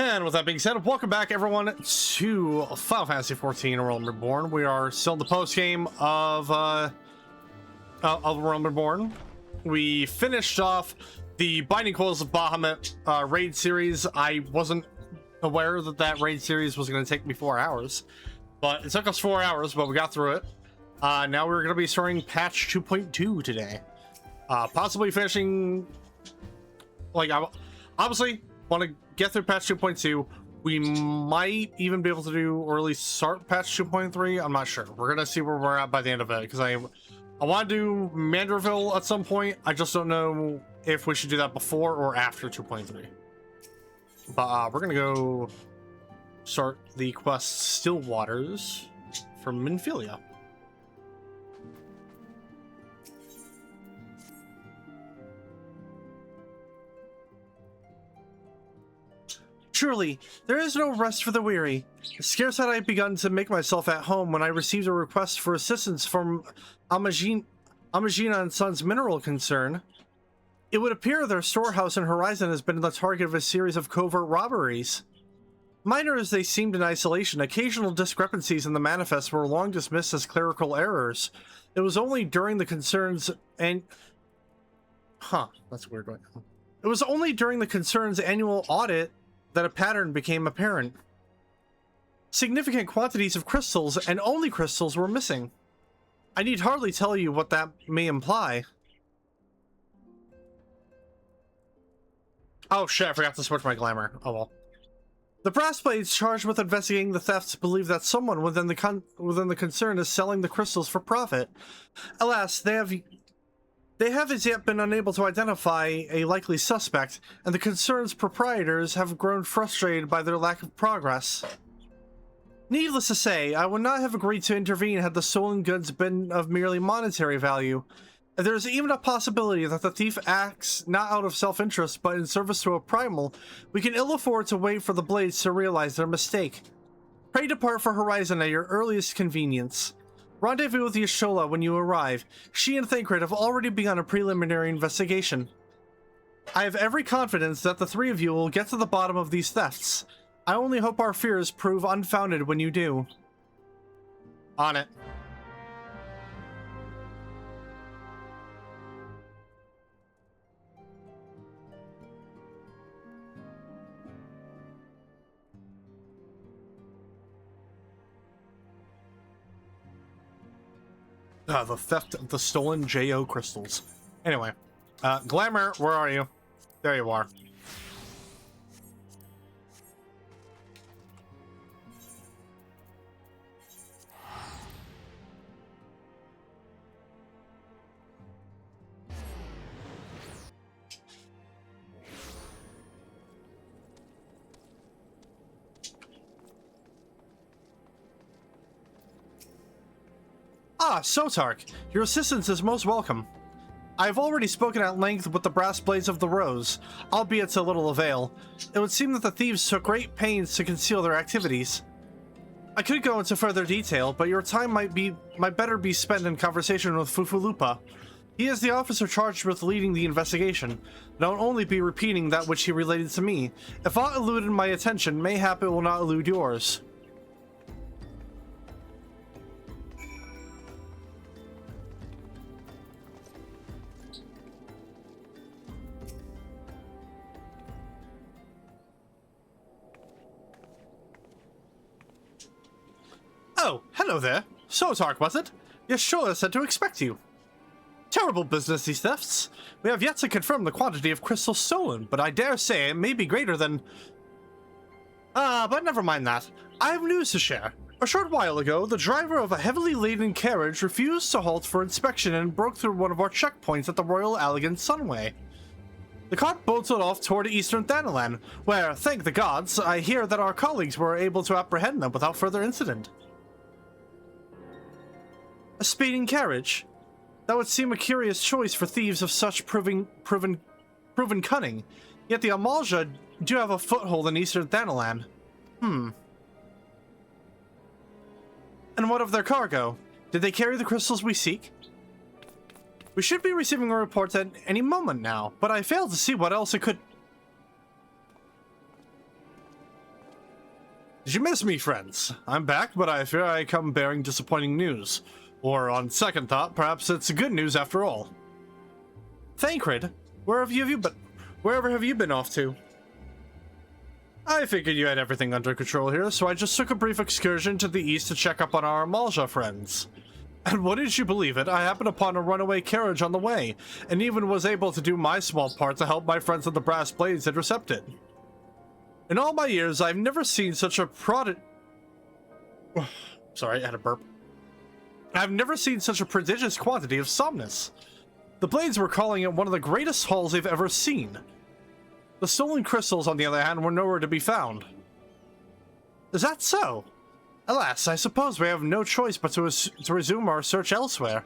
And with that being said, welcome back everyone to Final Fantasy XIV A Realm Reborn. We are still in the post game of Realm Reborn. We finished off the Binding Coils of Bahamut raid series. I wasn't aware that that raid series was going to take me 4 hours, but it took us 4 hours, but we got through it. Now we're going to be starting patch 2.2 today. Possibly finishing, like, I obviously want to get through patch 2.2. We might even be able to do, or at least start patch 2.3. I'm not sure. We're gonna see where we're at by the end of it, because I want to do Manderville at some point. I just don't know if we should do that before or after 2.3. But we're gonna go start the quest Still Waters from Minfilia. Truly, there is no rest for the weary. Scarce had I begun to make myself at home when I received a request for assistance from Amagina and Sons Mineral Concern. It would appear their storehouse in Horizon has been the target of a series of covert robberies. Minor as they seemed in isolation, occasional discrepancies in the manifest were long dismissed as clerical errors. It was only during the Concern's and... that's weird. It was only during the Concern's annual audit that a pattern became apparent. Significant quantities of crystals, and only crystals, were missing. I need hardly tell you what that may imply. Oh shit, I forgot to switch my glamour. Oh well. The brass blades charged with investigating the thefts believe that someone within the concern is selling the crystals for profit. Alas, they have as yet been unable to identify a likely suspect, and the concern's proprietors have grown frustrated by their lack of progress. Needless to say, I would not have agreed to intervene had the stolen goods been of merely monetary value. There is even a possibility that the thief acts not out of self-interest but in service to a primal. We can ill afford to wait for the blades to realize their mistake. Pray depart for Horizon at your earliest convenience. Rendezvous with Yashola when you arrive. She and Thancred have already begun a preliminary investigation. I have every confidence that the three of you will get to the bottom of these thefts. I only hope our fears prove unfounded when you do. On it. The theft of the stolen JO crystals. Anyway, Glamour, where are you? There you are. Ah, Sotark, your assistance is most welcome. I have already spoken at length with the brass blades of the Rose, albeit to little avail. It would seem that the thieves took great pains to conceal their activities. I could go into further detail, but your time might better be spent in conversation with Fufulupa. He is the officer charged with leading the investigation, and I'll only be repeating that which he related to me. If aught eluded my attention, mayhap it will not elude yours. Oh, hello there. Sotark, was it? Yashola said to expect you. Terrible business, these thefts. We have yet to confirm the quantity of crystals stolen, but I dare say it may be greater than... but never mind that. I have news to share. A short while ago, the driver of a heavily laden carriage refused to halt for inspection and broke through one of our checkpoints at the Royal Elegant Sunway. The cart bolted off toward Eastern Thanalan, where, thank the gods, I hear that our colleagues were able to apprehend them without further incident. A speeding carriage? That would seem a curious choice for thieves of such proven cunning. Yet the Amalja do have a foothold in Eastern Thanalan. And what of their cargo? Did they carry the crystals we seek? We should be receiving a report at any moment now, but I fail to see what else it could... Did you miss me, friends? I'm back, but I fear I come bearing disappointing news. Or, on second thought, perhaps it's good news after all. Thancred, wherever have you been off to? I figured you had everything under control here, so I just took a brief excursion to the east to check up on our Malja friends. And wouldn't you believe it, I happened upon a runaway carriage on the way, and even was able to do my small part to help my friends of the Brass Blades intercept it. In all my years, I've never seen such a Sorry, I had a burp. I've never seen such a prodigious quantity of somnus. The Blades were calling it one of the greatest hauls they've ever seen. The stolen crystals, on the other hand, were nowhere to be found. Is that so? Alas, I suppose we have no choice but to resume our search elsewhere.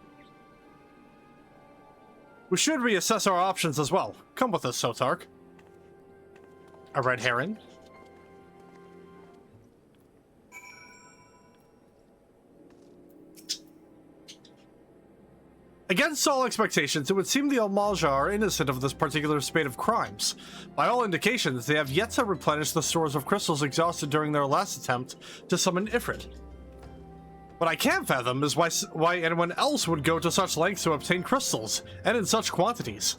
We should reassess our options as well. Come with us, Sotark. A red herring? Against all expectations, it would seem the Malja are innocent of this particular spate of crimes. By all indications, they have yet to replenish the stores of crystals exhausted during their last attempt to summon Ifrit. What I can't fathom is why anyone else would go to such lengths to obtain crystals, and in such quantities.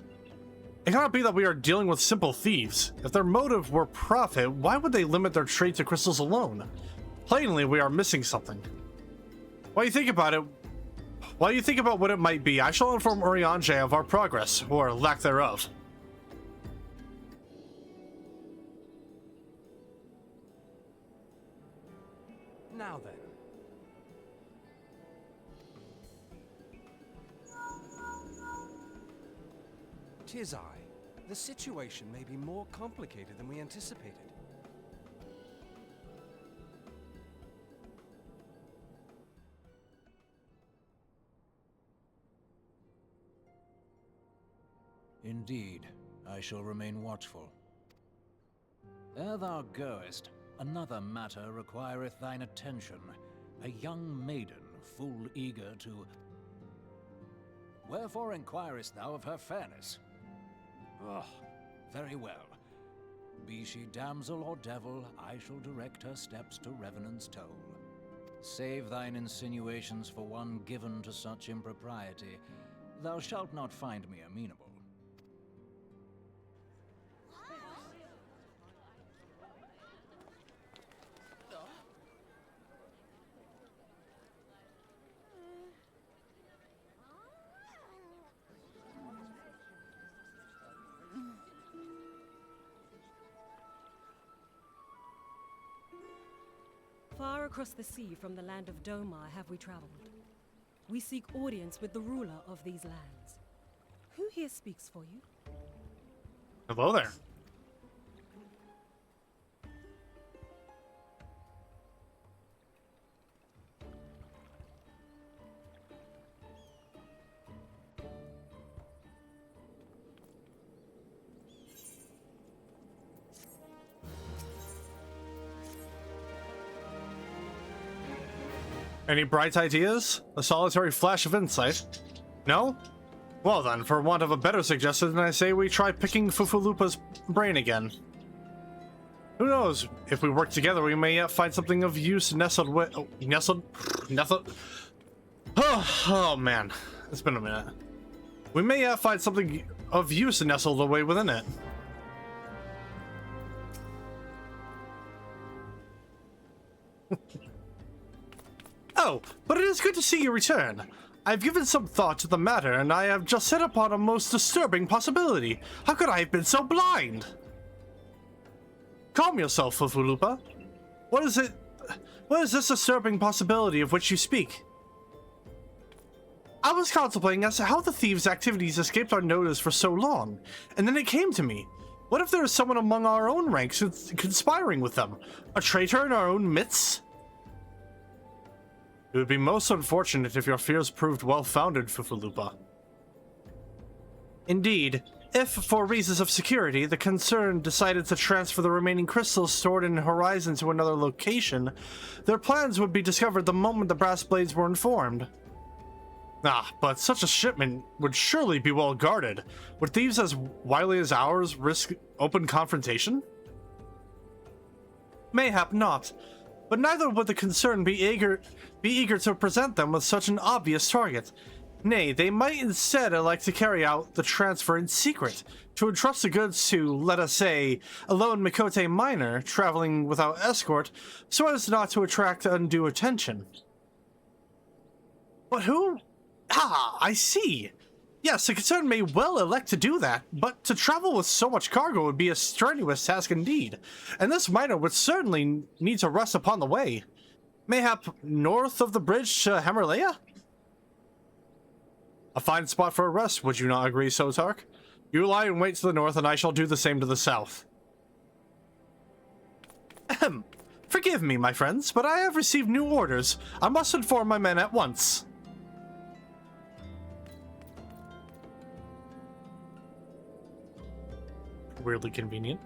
It cannot be that we are dealing with simple thieves. If their motive were profit, why would they limit their trade to crystals alone? Plainly, we are missing something. While you think about what it might be, I shall inform Urianger of our progress, or lack thereof. Now then. Tis I. The situation may be more complicated than we anticipated. Indeed, I shall remain watchful. Ere thou goest, another matter requireth thine attention. A young maiden, full eager to... Wherefore inquirest thou of her fairness? Very well. Be she damsel or devil, I shall direct her steps to Revenant's toll. Save thine insinuations for one given to such impropriety. Thou shalt not find me amenable. Far across the sea from the land of Domar have we traveled. We seek audience with the ruler of these lands. Who here speaks for you? Hello there. Any bright ideas? A solitary flash of insight? No? Well then, for want of a better suggestion, I say we try picking Fufulupa's brain again. Who knows? If we work together, we may yet find something of use nestled with... Oh, nestled? Oh man, it's been a minute. We may yet find something of use nestled away within it. Oh, but it is good to see you return. I've given some thought to the matter, and I have just hit upon a most disturbing possibility. How could I have been so blind? Calm yourself, Fufulupa. What is this disturbing possibility of which you speak? I was contemplating as to how the thieves' activities escaped our notice for so long, and then it came to me. What if there is someone among our own ranks conspiring with them? A traitor in our own midst? It would be most unfortunate if your fears proved well-founded, Fufulupa. Indeed, if, for reasons of security, the concern decided to transfer the remaining crystals stored in Horizon to another location, their plans would be discovered the moment the Brass Blades were informed. But such a shipment would surely be well guarded. Would thieves as wily as ours risk open confrontation? Mayhap not. but neither would the concern be eager to present them with such an obvious target. Nay, they might instead elect to carry out the transfer in secret, to entrust the goods to, let us say, a lone Mikote miner traveling without escort, so as not to attract undue attention. But who? Ah, I see. Yes, the concern may well elect to do that, but to travel with so much cargo would be a strenuous task indeed, and this miner would certainly need to rest upon the way. Mayhap north of the bridge to Hamerleia? A fine spot for a rest, would you not agree, Sotark? You lie in wait to the north, and I shall do the same to the south. Ahem. Forgive me, my friends, but I have received new orders. I must inform my men at once. Weirdly convenient.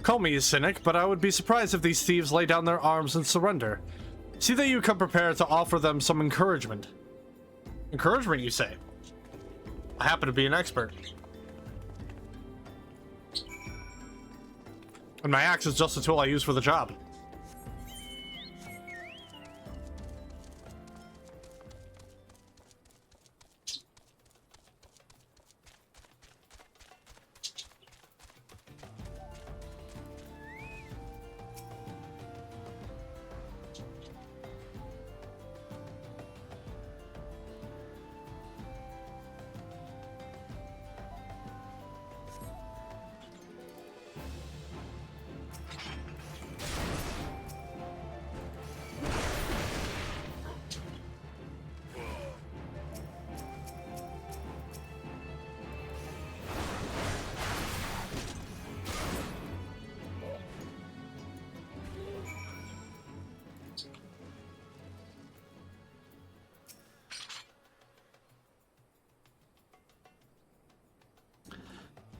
Call me a cynic, but I would be surprised if these thieves lay down their arms and surrender. See that you come prepared to offer them some encouragement. Encouragement, you say? I happen to be an expert. And my axe is just a tool I use for the job.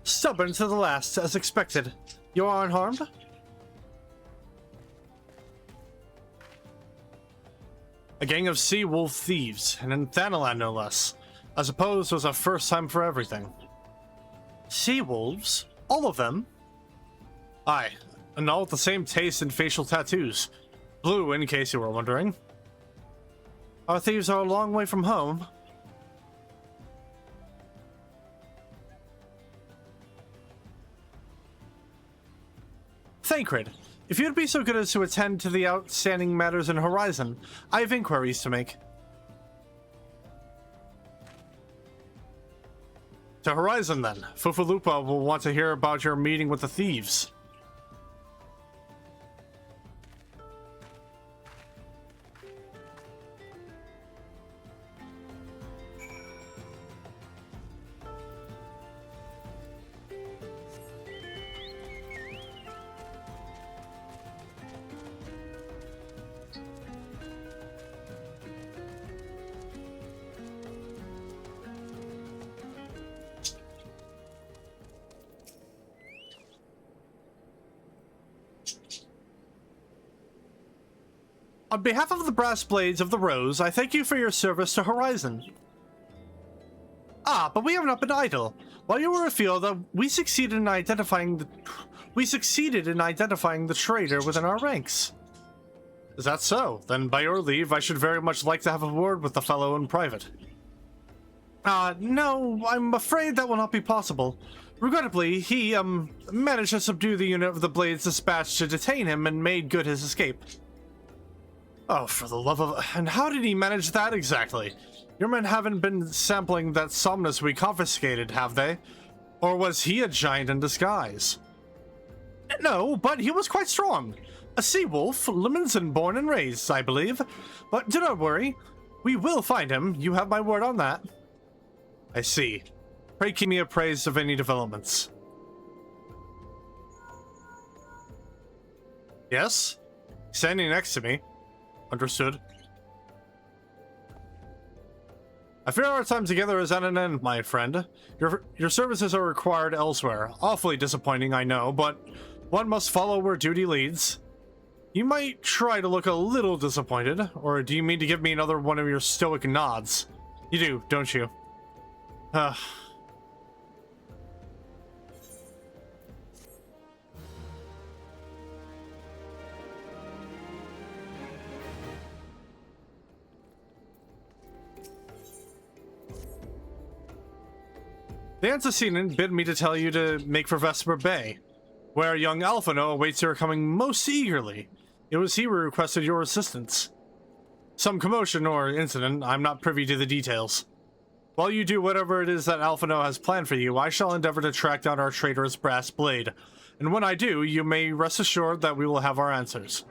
Stubborn to the last, as expected. You are unharmed? A gang of sea wolf thieves, and in Thanalan no less. I suppose was a first time for everything. Sea wolves? All of them? Aye, and all with the same taste and facial tattoos. Blue, in case you were wondering. Our thieves are a long way from home. Thancred, if you'd be so good as to attend to the outstanding matters in Horizon, I have inquiries to make. To Horizon, then. Fufalupa will want to hear about your meeting with the thieves. On behalf of the Brass Blades of the Rose, I thank you for your service to Horizon. Ah, but we have not been idle. While you were afield, we succeeded in identifying the traitor within our ranks. Is that so? Then by your leave, I should very much like to have a word with the fellow in private. No, I'm afraid that will not be possible. Regrettably, he, managed to subdue the unit of the Blades dispatched to detain him and made good his escape. Oh, for the love of... And how did he manage that exactly? Your men haven't been sampling that somnus we confiscated, have they? Or was he a giant in disguise? No, but he was quite strong. A sea wolf, Limonson born and raised, I believe. But do not worry. We will find him. You have my word on that. I see. Pray keep me appraised of any developments. Yes? Standing next to me. Understood. I fear our time together is at an end, my friend. Your services are required elsewhere. Awfully disappointing, I know, but one must follow where duty leads. You might try to look a little disappointed, or do you mean to give me another one of your stoic nods? You do, don't you? The antecedent bid me to tell you to make for Vesper Bay, where young Alphino awaits your coming most eagerly. It was he who requested your assistance. Some commotion or incident, I'm not privy to the details. While you do whatever it is that Alphino has planned for you, I shall endeavor to track down our traitorous brass blade. And when I do, you may rest assured that we will have our answers.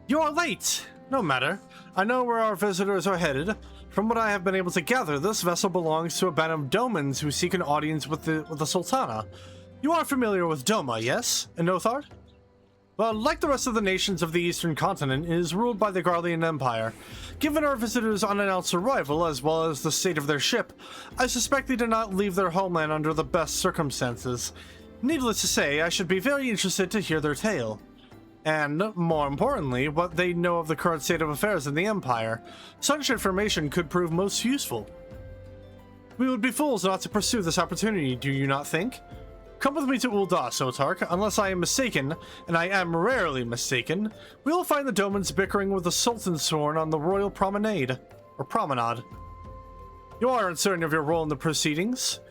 You are late! No matter. I know where our visitors are headed. From what I have been able to gather, this vessel belongs to a band of Domans who seek an audience with the Sultana. You are familiar with Doma, yes? And Nothard? Well, like the rest of the nations of the Eastern Continent, it is ruled by the Garlean Empire. Given our visitors' unannounced arrival, as well as the state of their ship, I suspect they did not leave their homeland under the best circumstances. Needless to say, I should be very interested to hear their tale. And, more importantly, what they know of the current state of affairs in the Empire. Such information could prove most useful. We would be fools not to pursue this opportunity, do you not think? Come with me to Ul'dah, Sotark. Unless I am mistaken, and I am rarely mistaken, we will find the Domans bickering with the Sultan's sworn on the Royal Promenade. Or Promenade. You are uncertain of your role in the proceedings?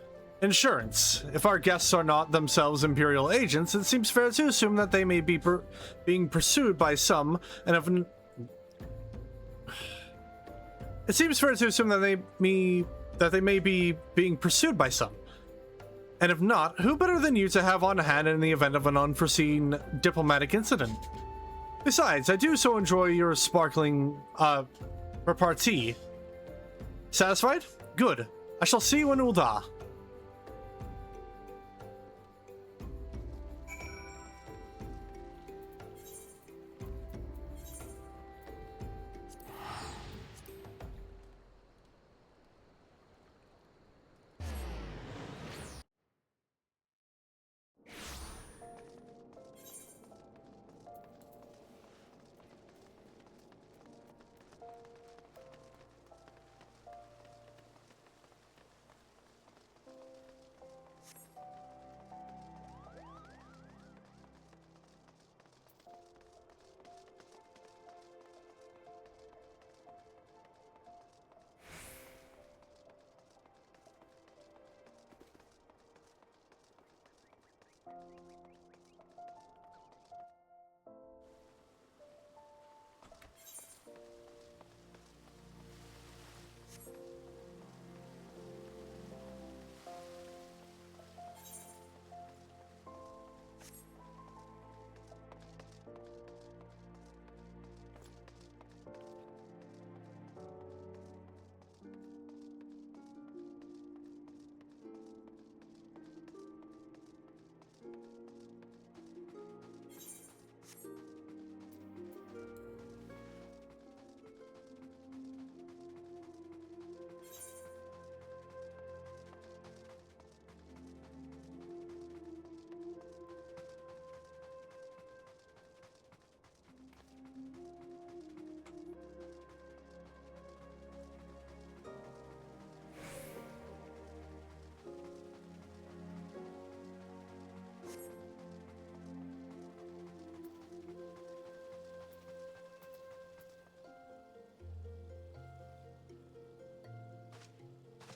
Insurance. If our guests are not themselves Imperial agents, it seems fair to assume that they may be being pursued by some, and if... It seems fair to assume that they may be being pursued by some. And if not, who better than you to have on hand in the event of an unforeseen diplomatic incident? Besides, I do so enjoy your sparkling, repartee. Satisfied? Good. I shall see you in Ul'dah.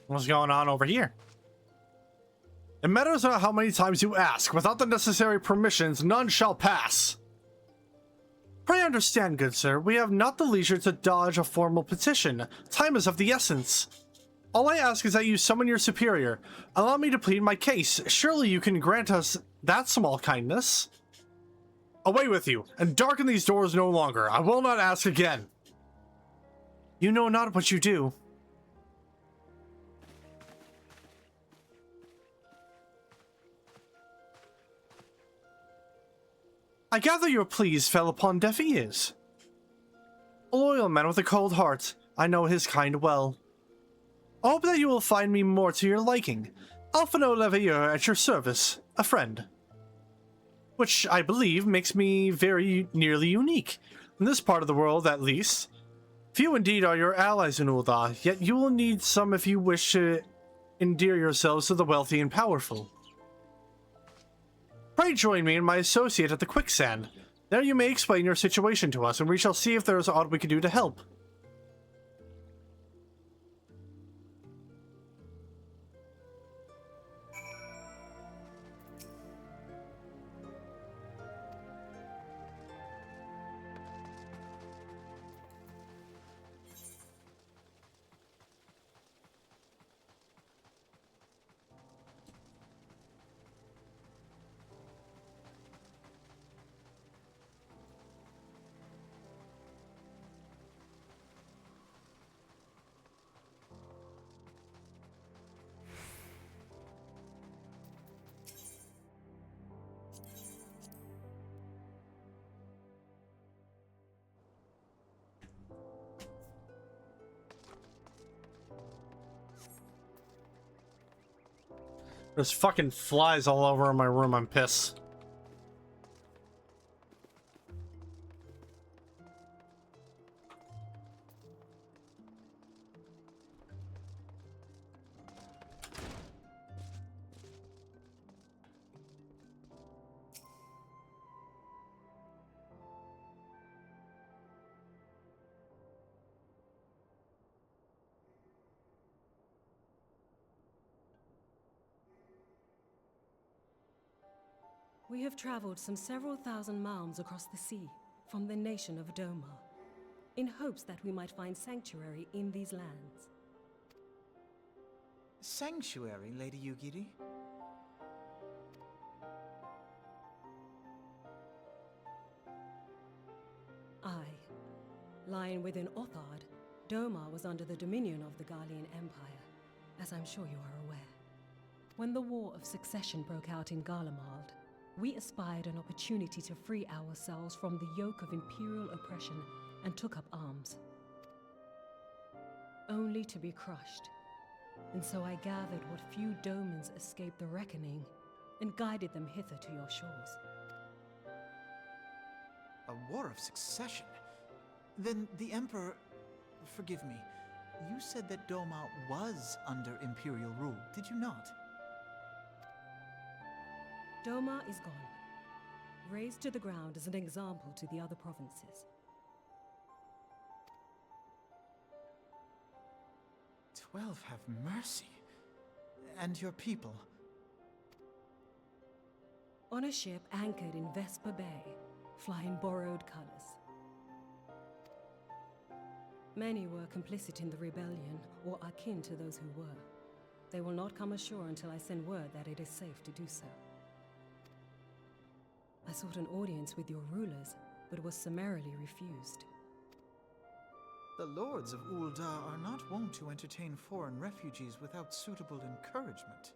What's going on over here? It matters not how many times you ask. Without the necessary permissions, none shall pass. Pray understand, good sir, we have not the leisure to dodge a formal petition. Time is of the essence. All I ask is that you summon your superior. Allow me to plead my case. Surely you can grant us that small kindness. Away with you, and darken these doors no longer. I will not ask again. You know not what you do. I gather your pleas fell upon deaf ears. A loyal man with a cold heart. I know his kind well. I hope that you will find me more to your liking. Alphino Leveilleur at your service, a friend. Which I believe makes me very nearly unique. In this part of the world, at least. Few indeed are your allies in Ul'dah, yet you will need some if you wish to endear yourselves to the wealthy and powerful. Pray join me and my associate at the quicksand. There you may explain your situation to us, and we shall see if there is aught we can do to help. There's fucking flies all over in my room, I'm pissed. We have traveled some several thousand miles across the sea from the nation of Doma, in hopes that we might find sanctuary in these lands. Sanctuary, Lady Yugiri? Aye. Lying within Othard, Doma was under the dominion of the Garlean Empire, as I'm sure you are aware. When the War of Succession broke out in Garlemald, we espied an opportunity to free ourselves from the yoke of imperial oppression and took up arms. Only to be crushed. And so I gathered what few Domans escaped the reckoning and guided them hither to your shores. A war of succession? Then the Emperor... Forgive me. You said that Doma was under Imperial rule, did you not? Doma is gone, razed to the ground as an example to the other provinces. 12 have mercy. And your people? On a ship anchored in Vesper Bay, flying borrowed colors. Many were complicit in the rebellion, or akin to those who were. They will not come ashore until I send word that it is safe to do so. I sought an audience with your rulers, but was summarily refused. The lords of Ul'dah are not wont to entertain foreign refugees without suitable encouragement.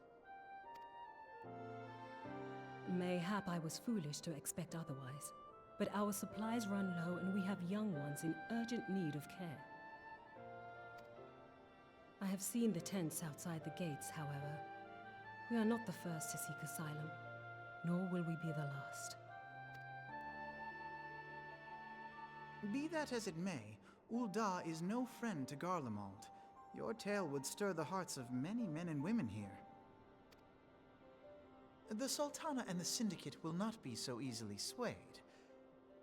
Mayhap I was foolish to expect otherwise, but our supplies run low and we have young ones in urgent need of care. I have seen the tents outside the gates, however. We are not the first to seek asylum, nor will we be the last. Be that as it may, Ul'dah is no friend to Garlemald. Your tale would stir the hearts of many men and women here. The Sultana and the Syndicate will not be so easily swayed,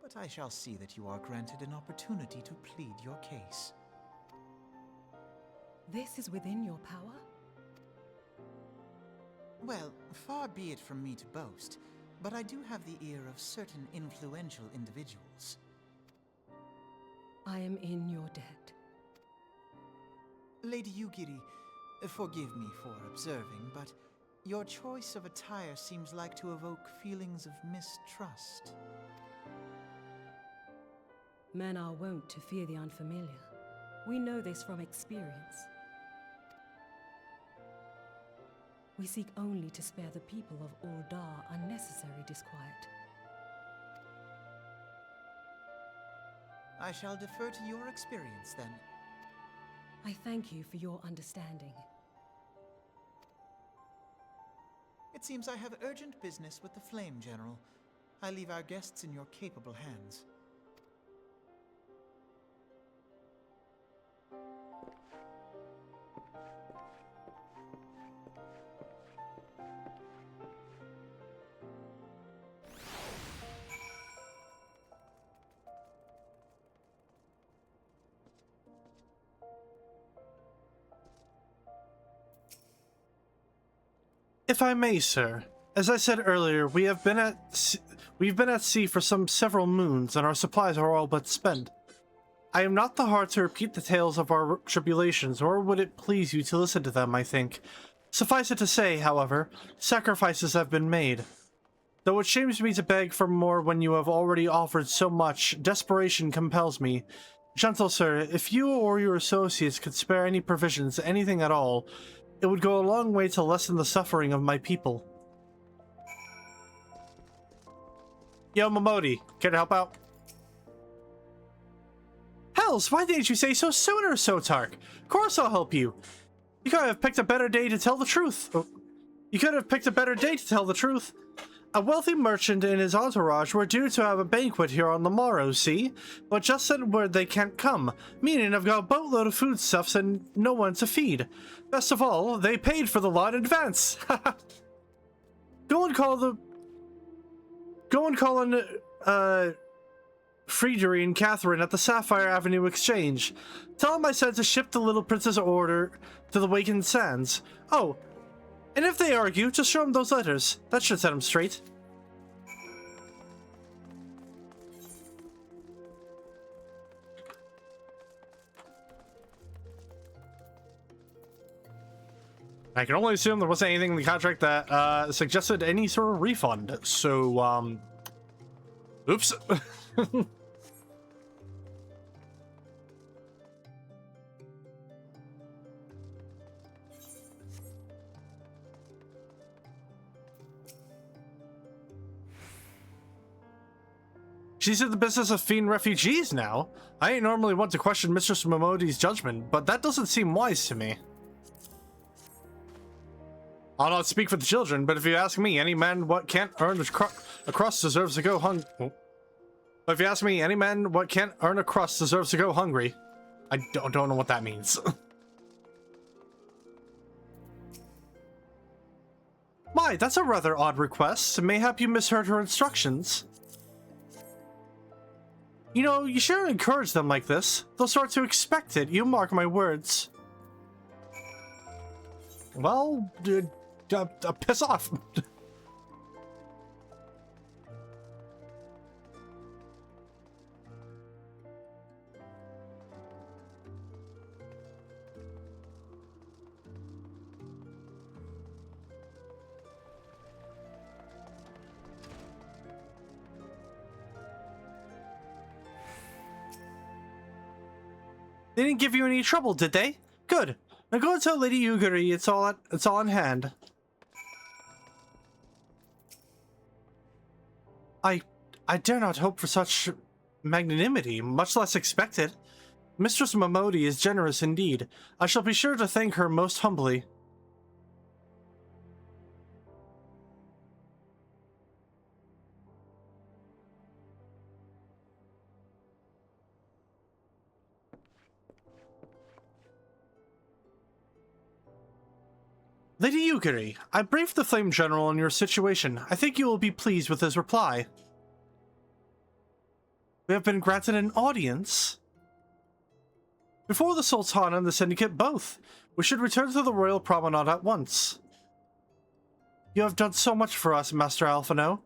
but I shall see that you are granted an opportunity to plead your case. This is within your power? Well, far be it from me to boast, but I do have the ear of certain influential individuals. I am in your debt. Lady Yugiri, forgive me for observing, but your choice of attire seems like to evoke feelings of mistrust. Men are wont to fear the unfamiliar. We know this from experience. We seek only to spare the people of Ul'dah unnecessary disquiet. I shall defer to your experience then. I thank you for your understanding. It seems I have urgent business with the Flame General. I leave our guests in your capable hands. If I may, sir, as I said earlier, we've been at sea for several moons, and our supplies are all but spent. I am not the heart to repeat the tales of our tribulations, nor would it please you to listen to them, I think. Suffice it to say, however, sacrifices have been made. Though it shames me to beg for more when you have already offered so much, desperation compels me. Gentle sir, if you or your associates could spare any provisions, anything at all, it would go a long way to lessen the suffering of my people. Yo, Momodi, care to help out? Hells, why didn't you say so sooner, Sotark? Of course I'll help you. You could have picked a better day to tell the truth. A wealthy merchant and his entourage were due to have a banquet here on the morrow, see? But just sent word they can't come, meaning I've got a boatload of foodstuffs and no one to feed. Best of all, they paid for the lot in advance. Go and call in, Friederi and Catherine at the Sapphire Avenue Exchange. Tell them I said to ship the little prince's order to the Wakened Sands. Oh, and if they argue, just show them those letters. That should set them straight. I can only assume there wasn't anything in the contract that suggested any sort of refund. So, oops. She's in the business of feeding refugees now. I ain't normally one to question Mistress Momodi's judgment, but that doesn't seem wise to me. I'll not speak for the children, but if you ask me, any man what can't earn a crust deserves to go hungry. But if you ask me, any man what can't earn a crust deserves to go hungry. I don't know what that means. My, that's a rather odd request. Mayhap you misheard her instructions. You know, you shouldn't encourage them like this. They'll start to expect it, you mark my words. Well, piss off. They didn't give you any trouble, did they? Good. Now go and tell Lady Ugari it's all in hand. I dare not hope for such magnanimity, much less expect it. Mistress Momodi is generous indeed. I shall be sure to thank her most humbly. Lady Ugari, I briefed the Flame General on your situation. I think you will be pleased with his reply. We have been granted an audience. Before the Sultan and the Syndicate both. We should return to the Royal Promenade at once. You have done so much for us, Master Alphino.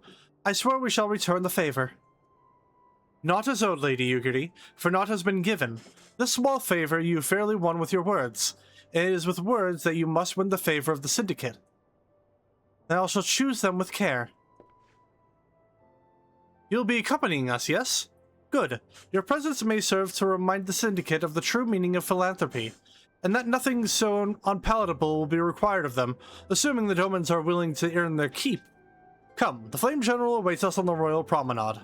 I swear we shall return the favor. Naught is owed, Lady Ugari, for naught has been given. This small favor you fairly won with your words. It is with words that you must win the favor of the Syndicate. Now I shall choose them with care. You'll be accompanying us, yes? Good. Your presence may serve to remind the Syndicate of the true meaning of philanthropy, and that nothing so unpalatable will be required of them, assuming the Domans are willing to earn their keep. Come, the Flame General awaits us on the Royal Promenade.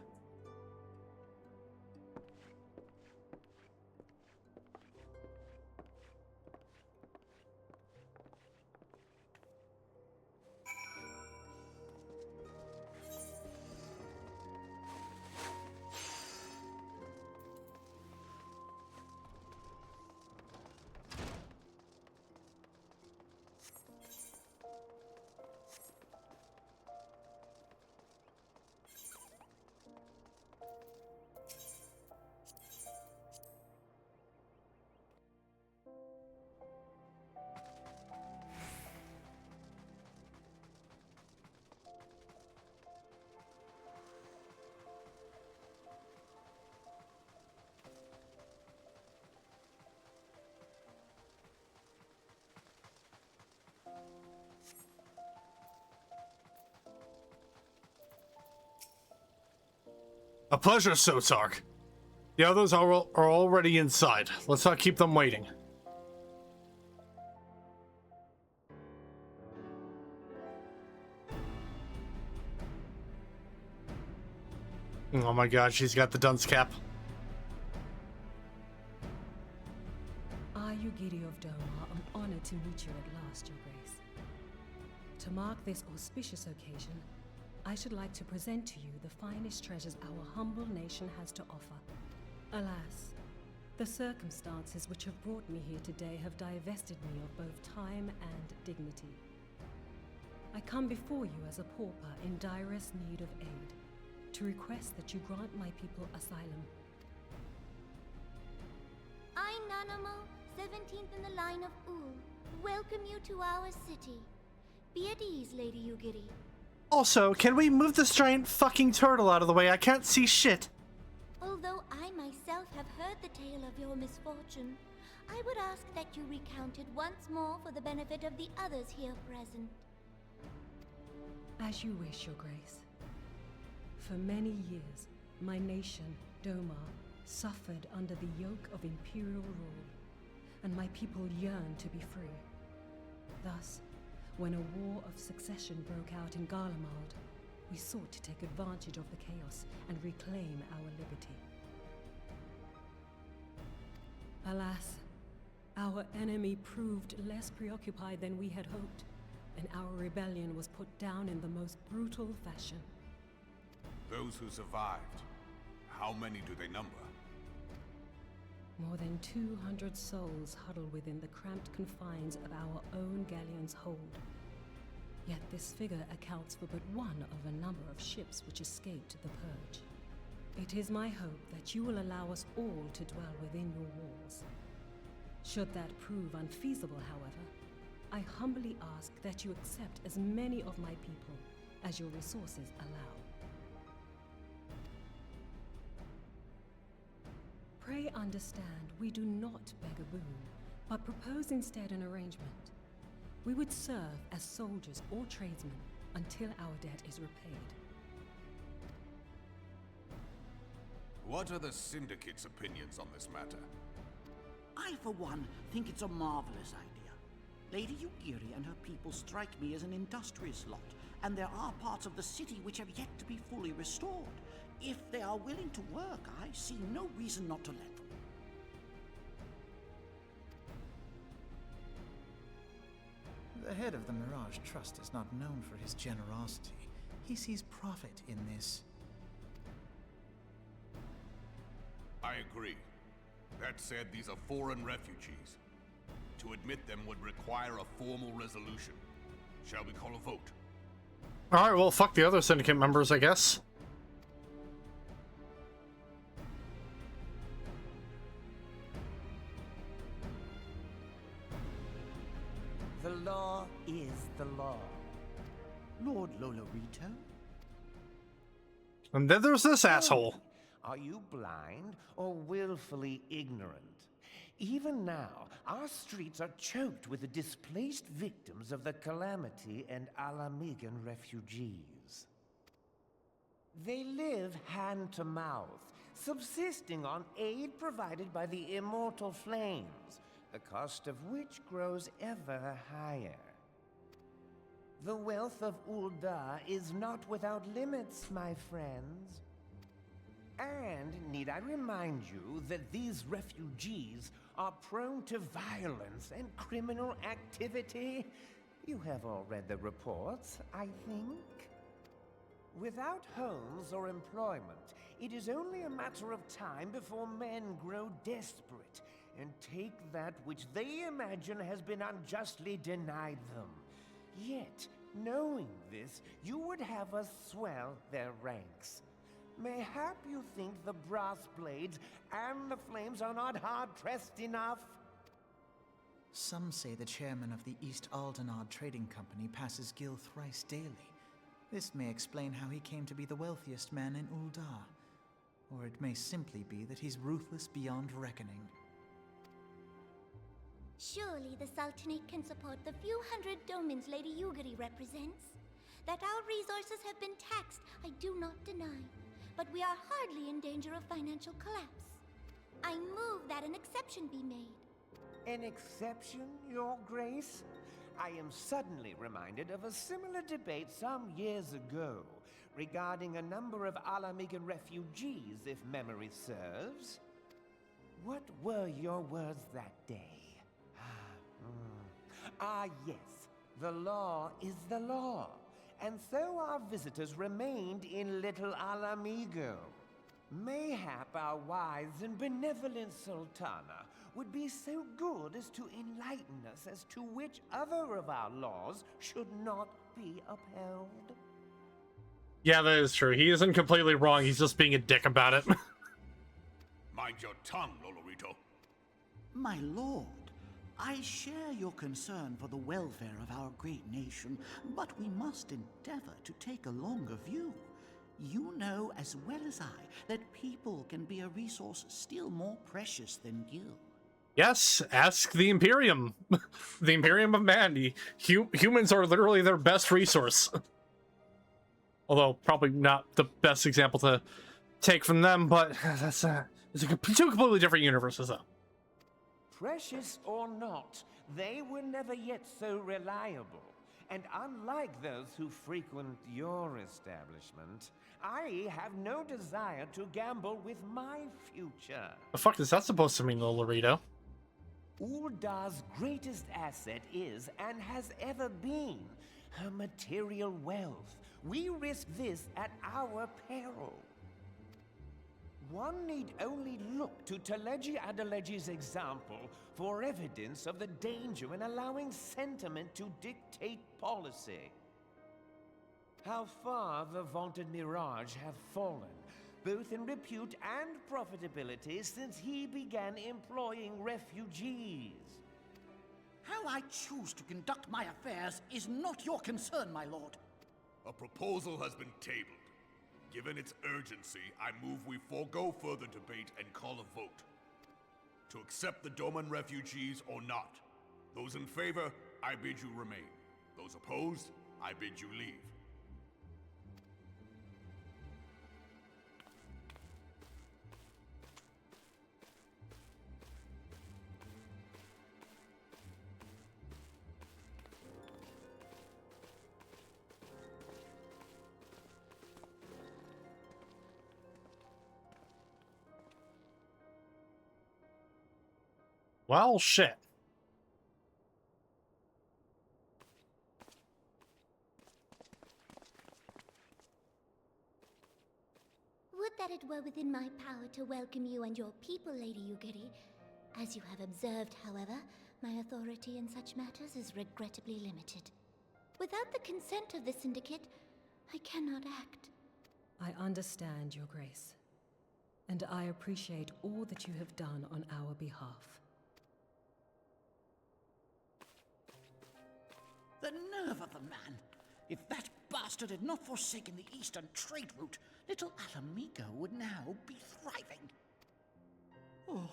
A pleasure, Sotark. The others are already inside. Let's not keep them waiting. Oh my god, she's got the dunce cap. Are you Giri of Domar? I'm honored to meet you at last, Your Grace. To mark this auspicious occasion, I should like to present to you the finest treasures our humble nation has to offer. Alas, the circumstances which have brought me here today have divested me of both time and dignity. I come before you as a pauper in direst need of aid, to request that you grant my people asylum. I, Nanamo, 17th in the line of Ul, welcome you to our city. Be at ease, Lady Yugiri. Also, can we move this giant fucking turtle out of the way? I can't see shit. Although I myself have heard the tale of your misfortune, I would ask that you recount it once more for the benefit of the others here present. As you wish, Your Grace. For many years, my nation, Domar, suffered under the yoke of imperial rule, and my people yearned to be free. Thus, when a war of succession broke out in Garlemald, we sought to take advantage of the chaos and reclaim our liberty. Alas, our enemy proved less preoccupied than we had hoped, and our rebellion was put down in the most brutal fashion. Those who survived, how many do they number? More than 200 souls huddle within the cramped confines of our own galleon's hold. Yet this figure accounts for but one of a number of ships which escaped the purge. It is my hope that you will allow us all to dwell within your walls. Should that prove unfeasible, however, I humbly ask that you accept as many of my people as your resources allow. Pray understand, we do not beg a boon, but propose instead an arrangement. We would serve as soldiers or tradesmen until our debt is repaid. What are the Syndicate's opinions on this matter? I, for one, think it's a marvelous idea. Lady Yugiri and her people strike me as an industrious lot, and there are parts of the city which have yet to be fully restored. If they are willing to work, I see no reason not to let them. The head of the Mirage Trust is not known for his generosity. He sees profit in this. I agree. That said, these are foreign refugees. To admit them would require a formal resolution. Shall we call a vote? Alright, well, fuck the other Syndicate members, I guess. The law is the law. Lord Lolorito? And then there's this asshole. Are you blind or willfully ignorant? Even now, our streets are choked with the displaced victims of the Calamity and Alamigan refugees. They live hand to mouth, subsisting on aid provided by the immortal flames, the cost of which grows ever higher. The wealth of Ul'dah is not without limits, my friends. And need I remind you that these refugees are prone to violence and criminal activity? You have all read the reports, I think. Without homes or employment, it is only a matter of time before men grow desperate and take that which they imagine has been unjustly denied them. Yet, knowing this, you would have us swell their ranks. Mayhap you think the brass blades and the flames are not hard-pressed enough? Some say the chairman of the East Aldenard Trading Company passes Gil thrice daily. This may explain how he came to be the wealthiest man in Ul'dah. Or it may simply be that he's ruthless beyond reckoning. Surely the Sultanate can support the few hundred domins Lady Yugiri represents. That our resources have been taxed, I do not deny. but we are hardly in danger of financial collapse. I move that an exception be made. An exception, Your Grace? I am suddenly reminded of a similar debate some years ago regarding a number of Alamigan refugees, if memory serves. What were your words that day? Yes. The law is the law. And so our visitors remained in Little Alamigo. Mayhap our wise and benevolent Sultana would be so good as to enlighten us as to which other of our laws should not be upheld. Yeah, that is true. He isn't completely wrong. He's just being a dick about it. Mind your tongue, Lolorito. My lord, I share your concern for the welfare of our great nation, but we must endeavor to take a longer view. You know as well as I that people can be a resource still more precious than gil. Yes, ask the Imperium. The Imperium of Man. Humans are literally their best resource. Although, probably not the best example to take from them, but it's two completely different universes, though. Precious or not, they were never yet so reliable. And unlike those who frequent your establishment, I have no desire to gamble with my future. The fuck is that supposed to mean, Lolorito? Uldar's greatest asset is, and has ever been, her material wealth. We risk this at our peril. One need only look to Teleji Adeleji's example for evidence of the danger in allowing sentiment to dictate policy. How far the vaunted Mirage have fallen, both in repute and profitability, since he began employing refugees. How I choose to conduct my affairs is not your concern, my lord. A proposal has been tabled. Given its urgency, I move we forego further debate and call a vote. To accept the Doman refugees or not. Those in favor, I bid you remain. Those opposed, I bid you leave. Well, shit. Would that it were within my power to welcome you and your people, Lady Yugiri. As you have observed, however, my authority in such matters is regrettably limited. Without the consent of the Syndicate, I cannot act. I understand, Your Grace, and I appreciate all that you have done on our behalf. The nerve of the man! If that bastard had not forsaken the eastern trade route, Little Alamigo would now be thriving. Oh,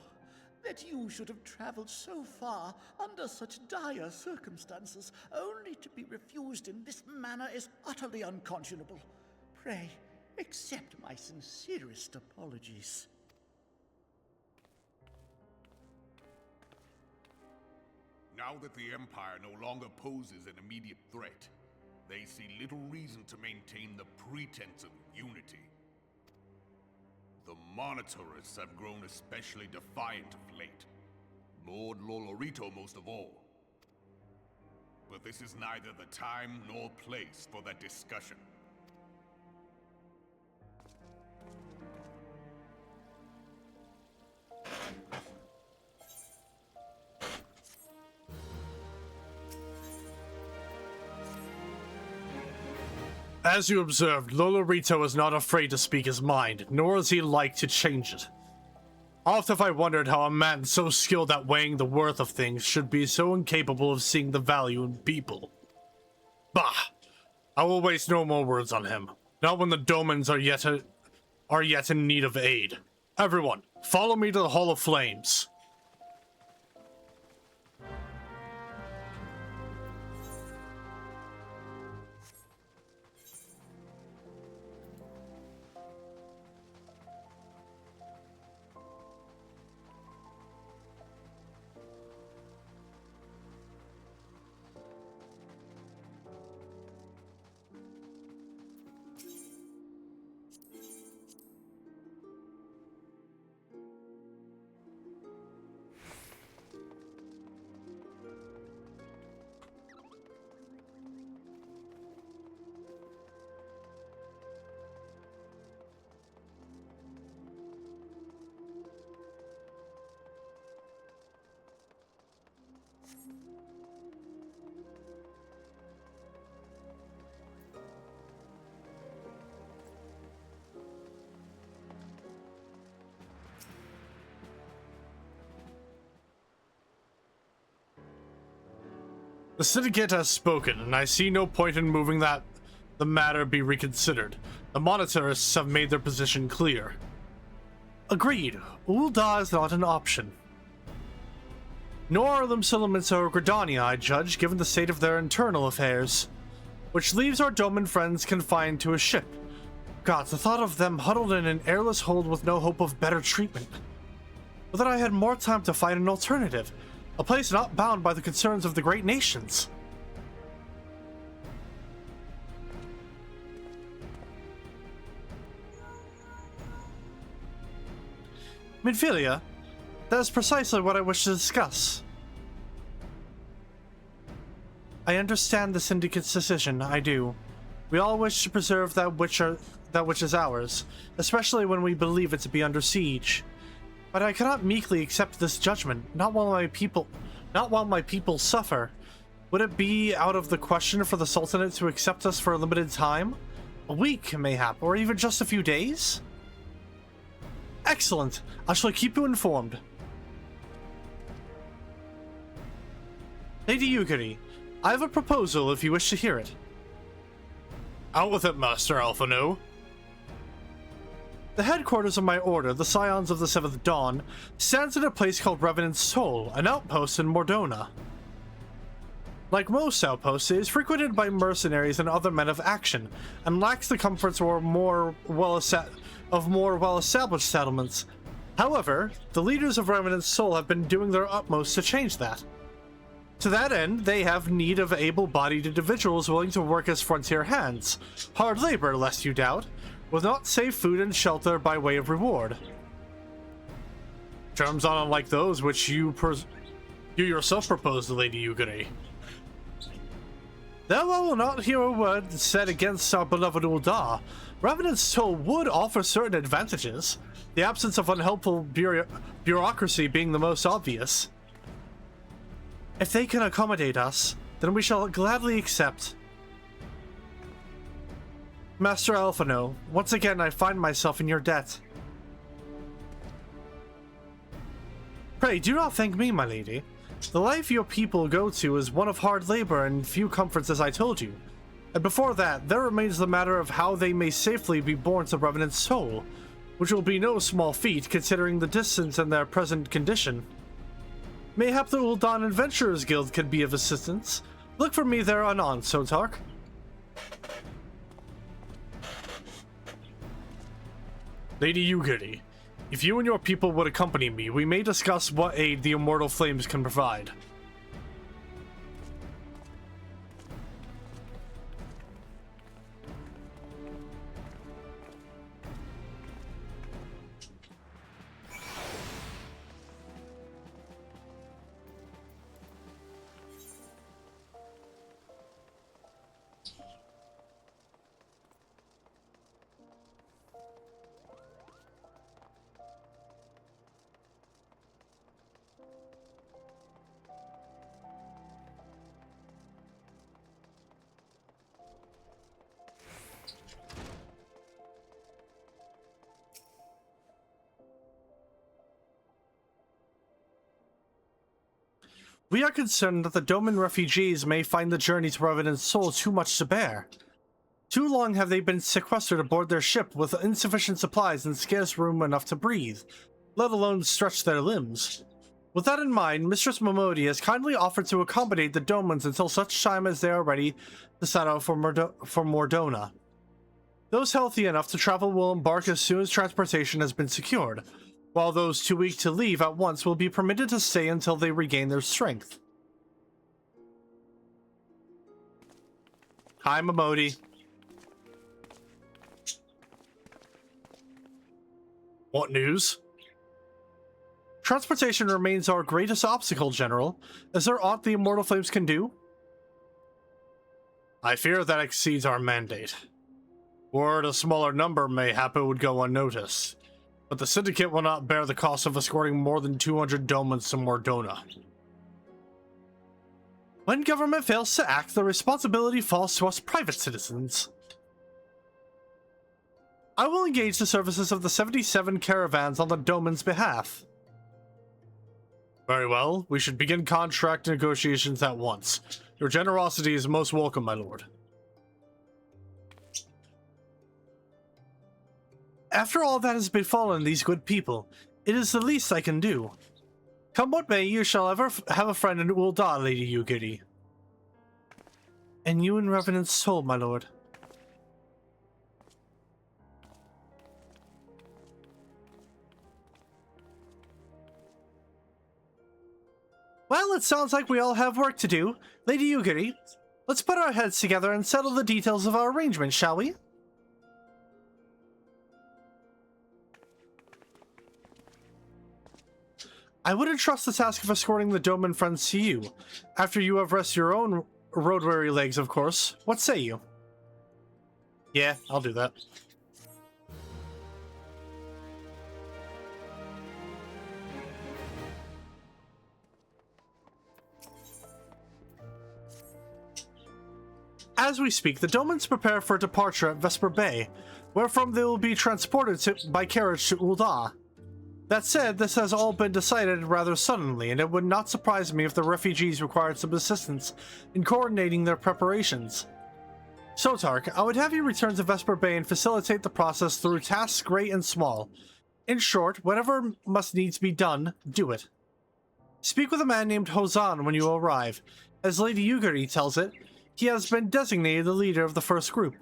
that you should have traveled so far under such dire circumstances, only to be refused in this manner is utterly unconscionable. Pray, accept my sincerest apologies. Now that the Empire no longer poses an immediate threat, they see little reason to maintain the pretense of unity. The Monitorists have grown especially defiant of late. Lord Lolorito most of all. But this is neither the time nor place for that discussion. As you observed, Lolorito is not afraid to speak his mind, nor is he like to change it. Often have I wondered how a man so skilled at weighing the worth of things should be so incapable of seeing the value in people. Bah! I will waste no more words on him. Not when the Domans are yet in need of aid. Everyone, follow me to the Hall of Flames. The Syndicate has spoken, and I see no point in moving that the matter be reconsidered. The monitorists have made their position clear. Agreed. Ul'dah is not an option. Nor are the settlements or Gridania, I judge, given the state of their internal affairs. Which leaves our Doman friends confined to a ship. God, the thought of them huddled in an airless hold with no hope of better treatment. But that I had more time to find an alternative. A place not bound by the concerns of the great nations. Midfilia, that is precisely what I wish to discuss. I understand the Syndicate's decision, I do. We all wish to preserve that which is ours, especially when we believe it to be under siege. But I cannot meekly accept this judgment, not while my people suffer. Would it be out of the question for the Sultanate to accept us for a limited time? A week, mayhap, or even just a few days? Excellent. I shall keep you informed. Lady Yugiri, I have a proposal if you wish to hear it. Out with it, Master Alphano. The headquarters of my order, the Scions of the Seventh Dawn, stands in a place called Revenant's Soul, an outpost in Mordona. Like most outposts, it is frequented by mercenaries and other men of action, and lacks the comforts of more well-established settlements. However, the leaders of Revenant's Soul have been doing their utmost to change that. To that end, they have need of able-bodied individuals willing to work as frontier hands. Hard labor, lest you doubt, with not safe food and shelter by way of reward. Terms not unlike those which you yourself proposed, Lady Yugiri. Though I will not hear a word said against our beloved Ul'dah, Revenant's Soul would offer certain advantages, the absence of unhelpful bureaucracy being the most obvious. If they can accommodate us, then we shall gladly accept. Master Alphano, once again I find myself in your debt. Pray, do not thank me, my lady. The life your people go to is one of hard labor and few comforts, as I told you. And before that, there remains the matter of how they may safely be borne to Revenant's Soul, which will be no small feat considering the distance and their present condition. Mayhap the Ul'dah Adventurers Guild could be of assistance. Look for me there anon, Sotark. Lady Yugiri, if you and your people would accompany me, we may discuss what aid the Immortal Flames can provide. We are concerned that the Doman refugees may find the journey to Revenant's Soul too much to bear. Too long have they been sequestered aboard their ship with insufficient supplies and scarce room enough to breathe, let alone stretch their limbs. With that in mind, Mistress Momodi has kindly offered to accommodate the Domans until such time as they are ready to set out for Mordona. Those healthy enough to travel will embark as soon as transportation has been secured, while those too weak to leave at once will be permitted to stay until they regain their strength. Hi, Momodi. What news? Transportation remains our greatest obstacle, General. Is there aught the Immortal Flames can do? I fear that exceeds our mandate. Were it a smaller number, mayhap it would go unnoticed. But the Syndicate will not bear the cost of escorting more than 200 Domans to Mordona. When government fails to act, the responsibility falls to us private citizens. I will engage the services of the 77 caravans on the Doman's behalf. Very well, we should begin contract negotiations at once. Your generosity is most welcome, my lord. After all that has befallen these good people, it is the least I can do. Come what may, you shall ever have a friend in Ul'dah, Lady Yugiri. And you in Revenant's soul, my lord. Well, it sounds like we all have work to do. Lady Yugiri, let's put our heads together and settle the details of our arrangement, shall we? I would entrust the task of escorting the Dome and friends to you, after you have rested your own road-weary legs, of course. What say you? Yeah, I'll do that. As we speak, the Domans prepare for departure at Vesper Bay, wherefrom they will be transported by carriage to Ul'dah. That said, this has all been decided rather suddenly, and it would not surprise me if the refugees required some assistance in coordinating their preparations. So, Tark, I would have you return to Vesper Bay and facilitate the process through tasks great and small. In short, whatever must needs be done, do it. Speak with a man named Hozan when you arrive. As Lady Yugiri tells it, he has been designated the leader of the first group.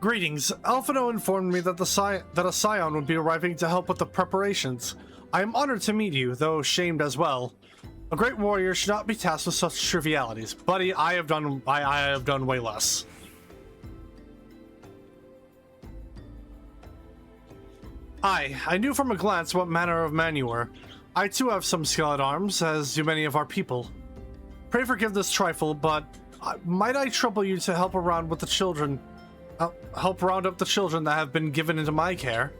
Greetings. Alphino informed me that a scion would be arriving to help with the preparations. I am honored to meet you, though shamed as well. A great warrior should not be tasked with such trivialities. Buddy, I have done way less. I knew from a glance what manner of man you were. I too have some skill at arms, as do many of our people. Pray forgive this trifle, but might I trouble you to help around with the children? Help round up the children that have been given into my care.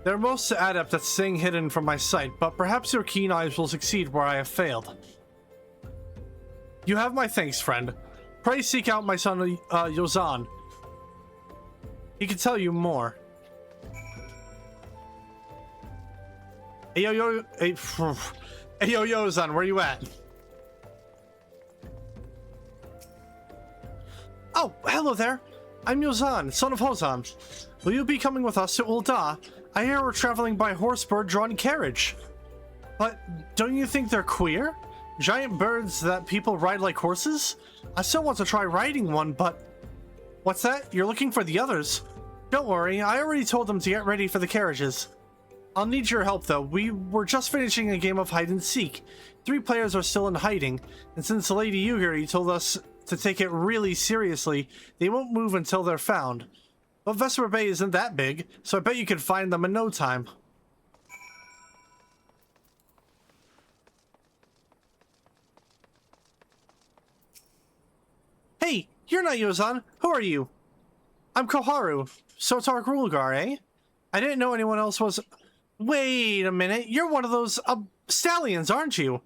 They're most adept at staying hidden from my sight, but perhaps your keen eyes will succeed where I have failed. You have my thanks, friend. Pray seek out my son, Yozan. He can tell you more. Hey, Yozan, where you at? Oh, hello there. I'm Yozan, son of Hozan. Will you be coming with us to Ul'dah? I hear we're traveling by horse-bird-drawn carriage. But don't you think they're queer? Giant birds that people ride like horses? I still want to try riding one, but... What's that? You're looking for the others? Don't worry, I already told them to get ready for the carriages. I'll need your help, though. We were just finishing a game of hide-and-seek. 3 players are still in hiding, and since Lady Yugiri told us to take it really seriously, they won't move until they're found. But Vesper Bay isn't that big, so I bet you can find them in no time. Hey, you're not Yozan. Who are you? I'm Koharu. Sotark Rulgar, eh? I didn't know anyone else was... Wait a minute, you're one of those, stallions, aren't you?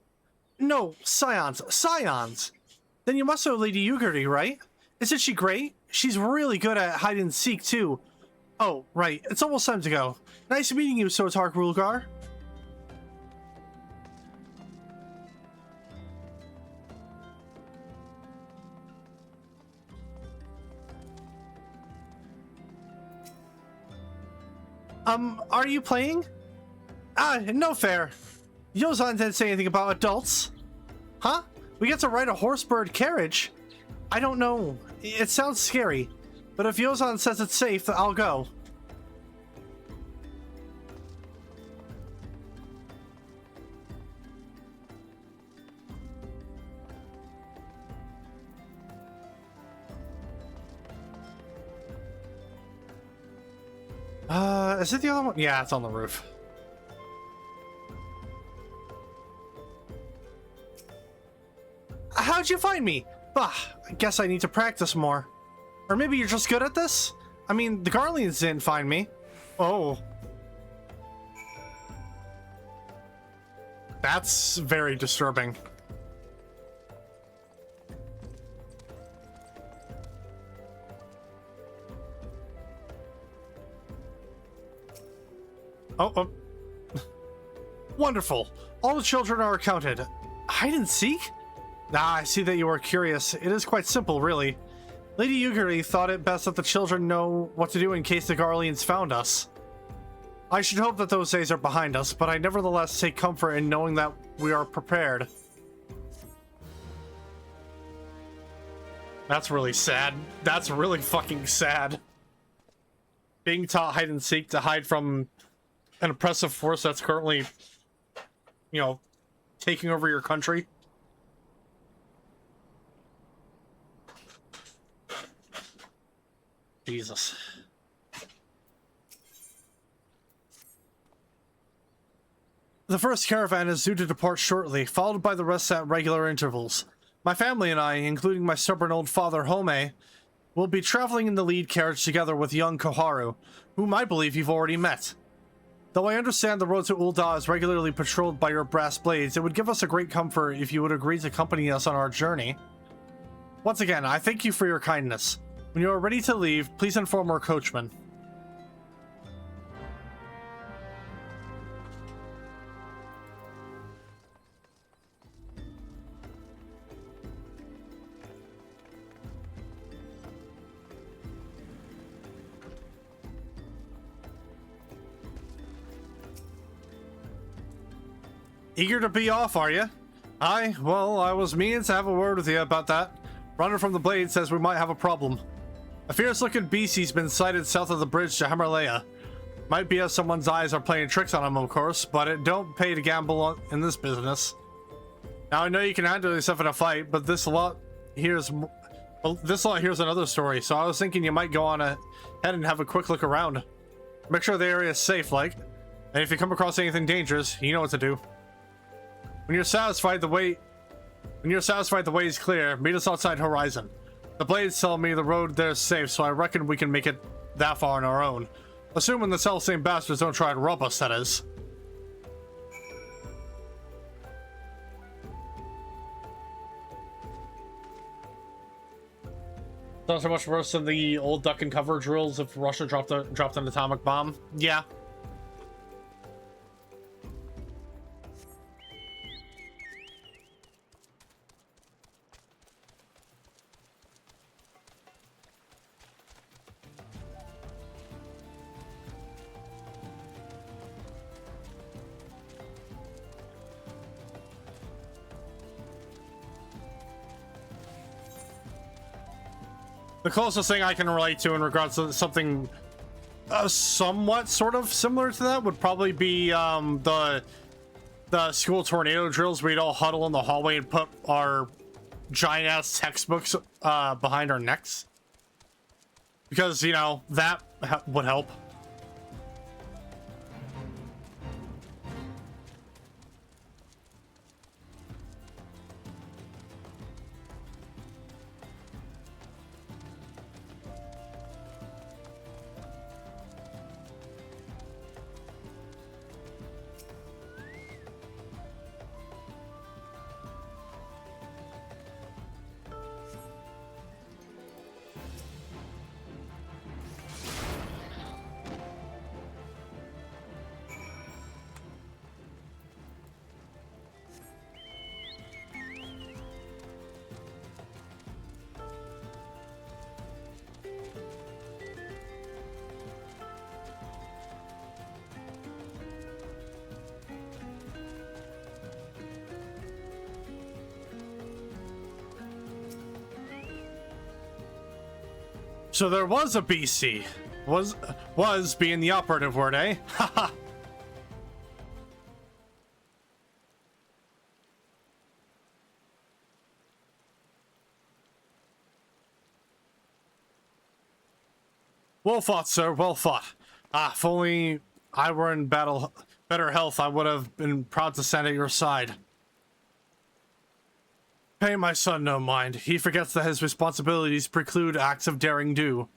No, scions. Scions! Then you must know Lady Yugiri, right? Isn't she great? She's really good at hide-and-seek, too. Oh, right. It's almost time to go. Nice meeting you, Sotark Rulgar. Are you playing? No fair. Yozan didn't say anything about adults. Huh? We get to ride a horsebird carriage? I don't know. It sounds scary. But if Yozan says it's safe, then I'll go. Is it the other one? Yeah, it's on the roof. How'd you find me? I guess I need to practice more. Or maybe you're just good at this? I mean, the Garleans didn't find me. Oh. That's very disturbing. Oh. Wonderful. All the children are accounted. Hide and seek? I see that you are curious. It is quite simple, really. Lady Yugiri thought it best that the children know what to do in case the Garleans found us. I should hope that those days are behind us, but I nevertheless take comfort in knowing that we are prepared. That's really sad. That's really fucking sad. Being taught hide and seek to hide from an oppressive force that's currently, you know, taking over your country. Jesus. The first caravan is due to depart shortly, followed by the rest at regular intervals. My family and I, including my stubborn old father Home, will be traveling in the lead carriage together with young Koharu, whom I believe you've already met. Though I understand the road to Ul'dah is regularly patrolled by your brass blades, it would give us a great comfort if you would agree to accompany us on our journey. Once again, I thank you for your kindness. When you are ready to leave, please inform our coachman. Eager to be off, are you? Aye, well, I was meaning to have a word with you about that. Runner from the Blade says we might have a problem. A fierce-looking beastie's been sighted south of the bridge to Himalaya. Might be as someone's eyes are playing tricks on him, of course, but it don't pay to gamble in this business. Now, I know you can handle yourself in a fight, but this lot here's another story, so I was thinking you might go on ahead and have a quick look around. Make sure the area is safe, like. And if you come across anything dangerous, you know what to do. When you're satisfied the way is clear, meet us outside Horizon. The Blades tell me the road there's safe, so I reckon we can make it that far on our own. Assuming the selfsame bastards don't try to rob us, that is. Not so much worse than the old duck and cover drills if Russia dropped an atomic bomb. Yeah. The closest thing I can relate to in regards to something somewhat sort of similar to that would probably be the school tornado drills where we'd all huddle in the hallway and put our giant ass textbooks behind our necks. Because, you know, that would help. So there was a BC. Was being the operative word, eh? Haha. Well fought, sir. Well fought. Ah, if only I were in better health, I would have been proud to stand at your side. Pay my son no mind. He forgets that his responsibilities preclude acts of daring do.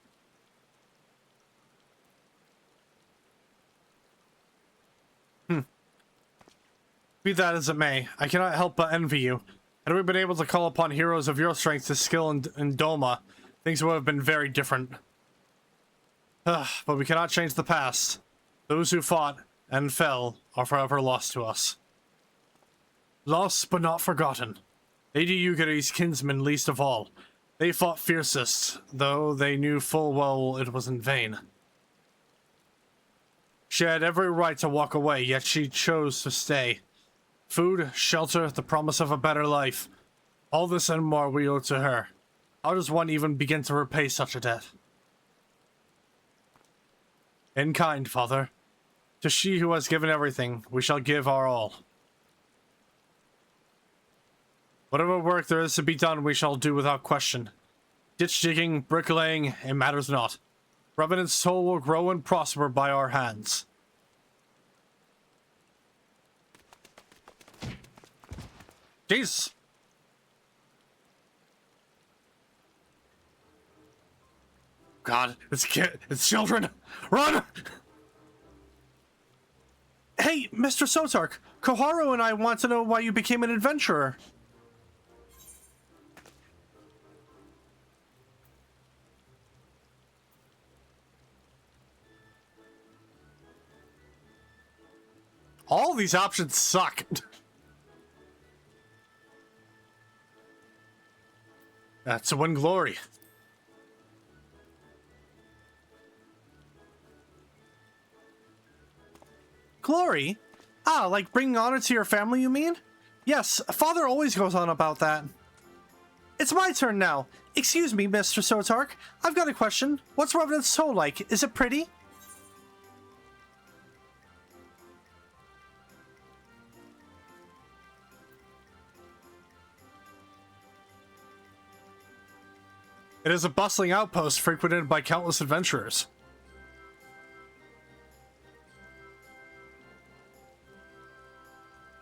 Be that as it may, I cannot help but envy you. Had we been able to call upon heroes of your strength to skill in Doma, things would have been very different. But we cannot change the past. Those who fought and fell are forever lost to us. Lost but not forgotten. Lady Yugiri's kinsmen least of all. They fought fiercest, though they knew full well it was in vain. She had every right to walk away, yet she chose to stay. Food, shelter, the promise of a better life. All this and more we owe to her. How does one even begin to repay such a debt? In kind, Father. To she who has given everything, we shall give our all. Whatever work there is to be done, we shall do without question. Ditch digging, bricklaying, it matters not. Revenant's soul will grow and prosper by our hands. Jeez. God, it's children. Run! Hey, Mr. Sotark, Koharu and I want to know why you became an adventurer. All these options suck. That's to win glory. Glory? Ah, like bringing honor to your family, you mean? Yes, Father always goes on about that. It's my turn now. Excuse me, Mr. Sotark. I've got a question. What's Revenant's soul like? Is it pretty? It is a bustling outpost frequented by countless adventurers.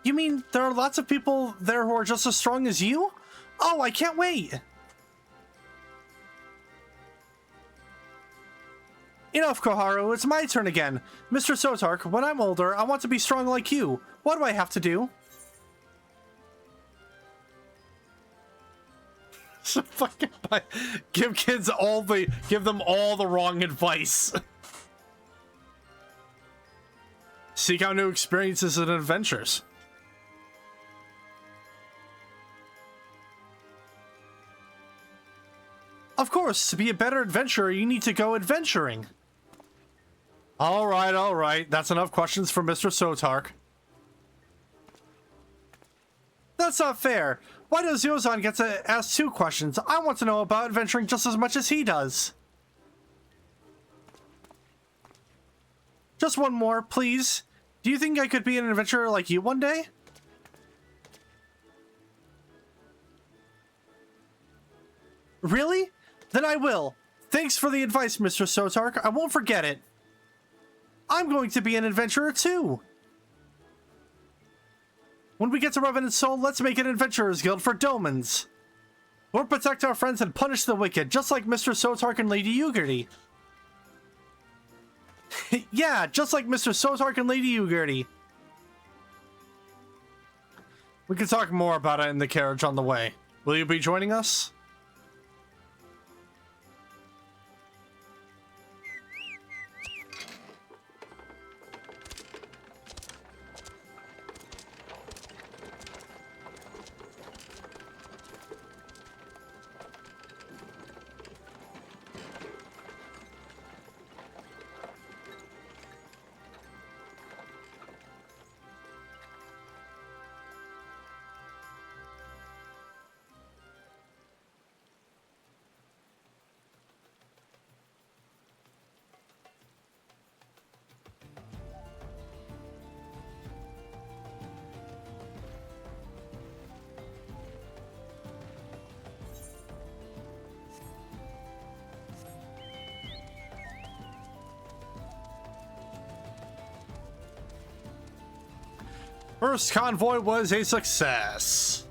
You mean there are lots of people there who are just as strong as you? Oh, I can't wait! Enough, Koharu. It's my turn again. Mr. Sotark, when I'm older, I want to be strong like you. What do I have to do? Fucking give them all the wrong advice. Seek out new experiences and adventures. Of course, to be a better adventurer, you need to go adventuring. All right. That's enough questions for Mr. Sotark. That's not fair. Why does Yozan get to ask 2 questions? I want to know about adventuring just as much as he does. Just one more, please. Do you think I could be an adventurer like you one day? Really? Then I will. Thanks for the advice, Mr. Sotark. I won't forget it. I'm going to be an adventurer too. When we get to Revenant Soul, let's make an Adventurers Guild for Domans. We'll protect our friends and punish the wicked, just like Mr. Sotark and Lady Yugiri. Yeah, just like Mr. Sotark and Lady Yugiri. We can talk more about it in the carriage on the way. Will you be joining us? First convoy was a success.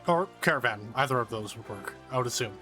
Or caravan. Either of those would work, I would assume.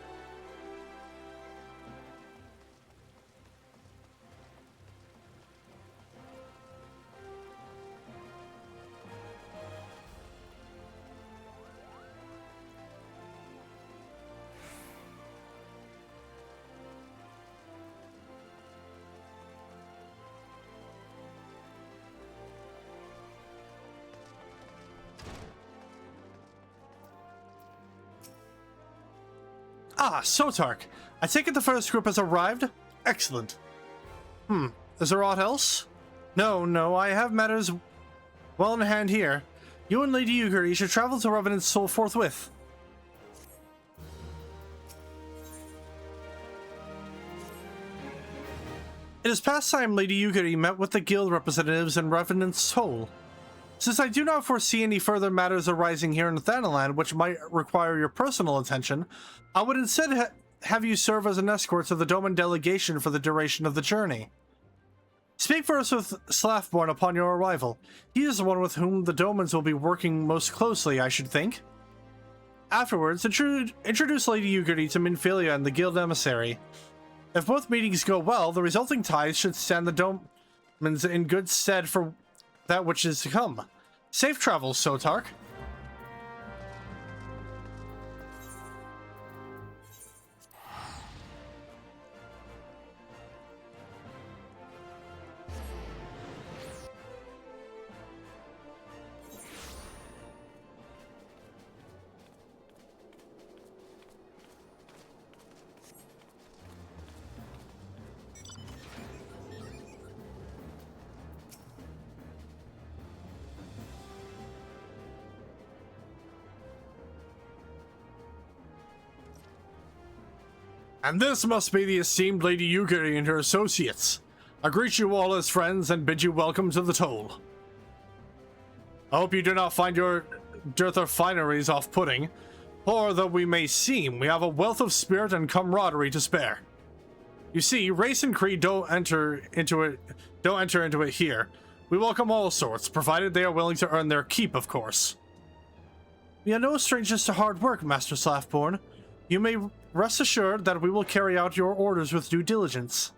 Ah, Sotark. I take it the first group has arrived? Excellent. Is there aught else? No, I have matters well in hand here. You and Lady Yugiri should travel to Revenant's Soul forthwith. It is past time Lady Yugiri met with the guild representatives in Revenant's Soul. Since I do not foresee any further matters arising here in Thanaland which might require your personal attention, I would instead have you serve as an escort to the Doman delegation for the duration of the journey. Speak first with Slafborn upon your arrival. He is the one with whom the Domans will be working most closely, I should think. Afterwards, introduce Lady Yugiri to Minfilia and the guild emissary. If both meetings go well, the resulting ties should stand the Domans in good stead for that which is to come. Safe travels, Sotark. And this must be the esteemed Lady Yugiri and her associates. I greet you all as friends and bid you welcome to the Toll. I hope you do not find your dearth of fineries off-putting, for though we may seem, we have a wealth of spirit and camaraderie to spare. You see, race and creed don't enter into it here. We welcome all sorts, provided they are willing to earn their keep, of course. We are no strangers to hard work, Master Slafborn. You may rest assured that we will carry out your orders with due diligence.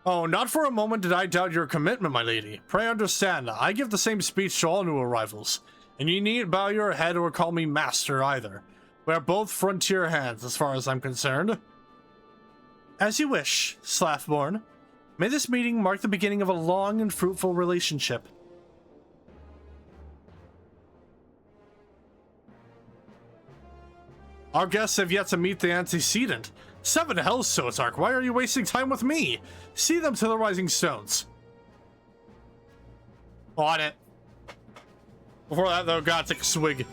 Oh, not for a moment did I doubt your commitment, my lady. Pray understand, I give the same speech to all new arrivals, and you needn't bow your head or call me master either. We are both frontier hands, as far as I'm concerned. As you wish, Slafborn. May this meeting mark the beginning of a long and fruitful relationship. Our guests have yet to meet the antecedent. 7 hells, Sotark, why are you wasting time with me? See them to the Rising Stones. On it. Before that, though, gotta take a swig.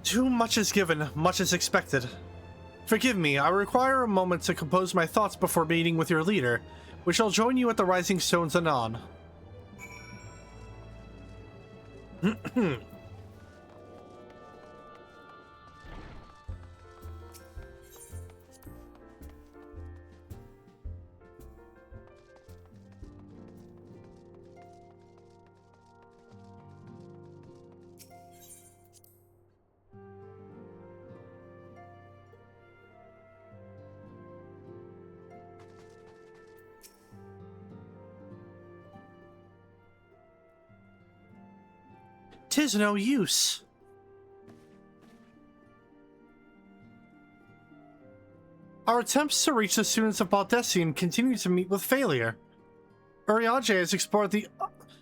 Too much is given, much is expected. Forgive me, I require a moment to compose my thoughts before meeting with your leader. We shall join you at the Rising Stones anon. Tis no use. Our attempts to reach the students of Baldessian continue to meet with failure. Urianger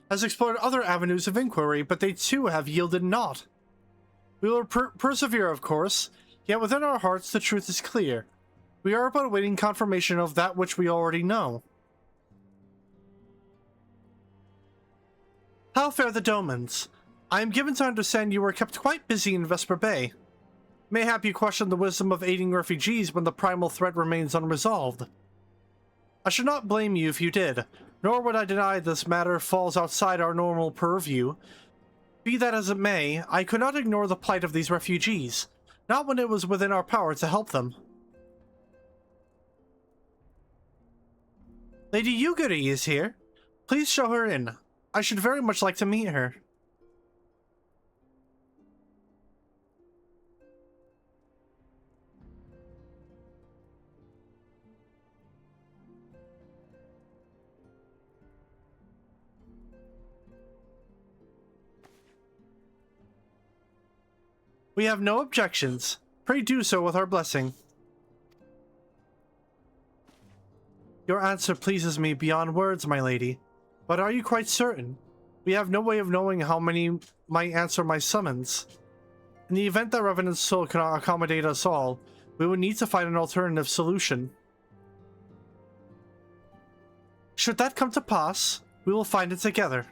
has explored other avenues of inquiry, but they too have yielded naught. We will persevere, of course, yet within our hearts the truth is clear. We are but awaiting confirmation of that which we already know. How fare the Domans? I am given to understand you were kept quite busy in Vesper Bay. Mayhap you question the wisdom of aiding refugees when the primal threat remains unresolved. I should not blame you if you did, nor would I deny this matter falls outside our normal purview. Be that as it may, I could not ignore the plight of these refugees, not when it was within our power to help them. Lady Yugiri is here. Please show her in. I should very much like to meet her. We have no objections. Pray do so with our blessing. Your answer pleases me beyond words, my lady. But are you quite certain? We have no way of knowing how many might answer my summons. In the event that Revenant's soul cannot accommodate us all, we would need to find an alternative solution. Should that come to pass, we will find it together.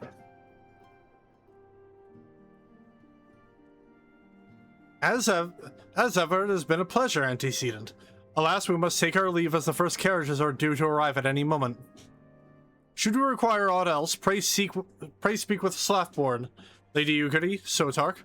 As ever, it has been a pleasure, Antecedent. Alas, we must take our leave as the first carriages are due to arrive at any moment. Should we require aught else, pray speak with Slathborn, Lady Yugiri, Sotark.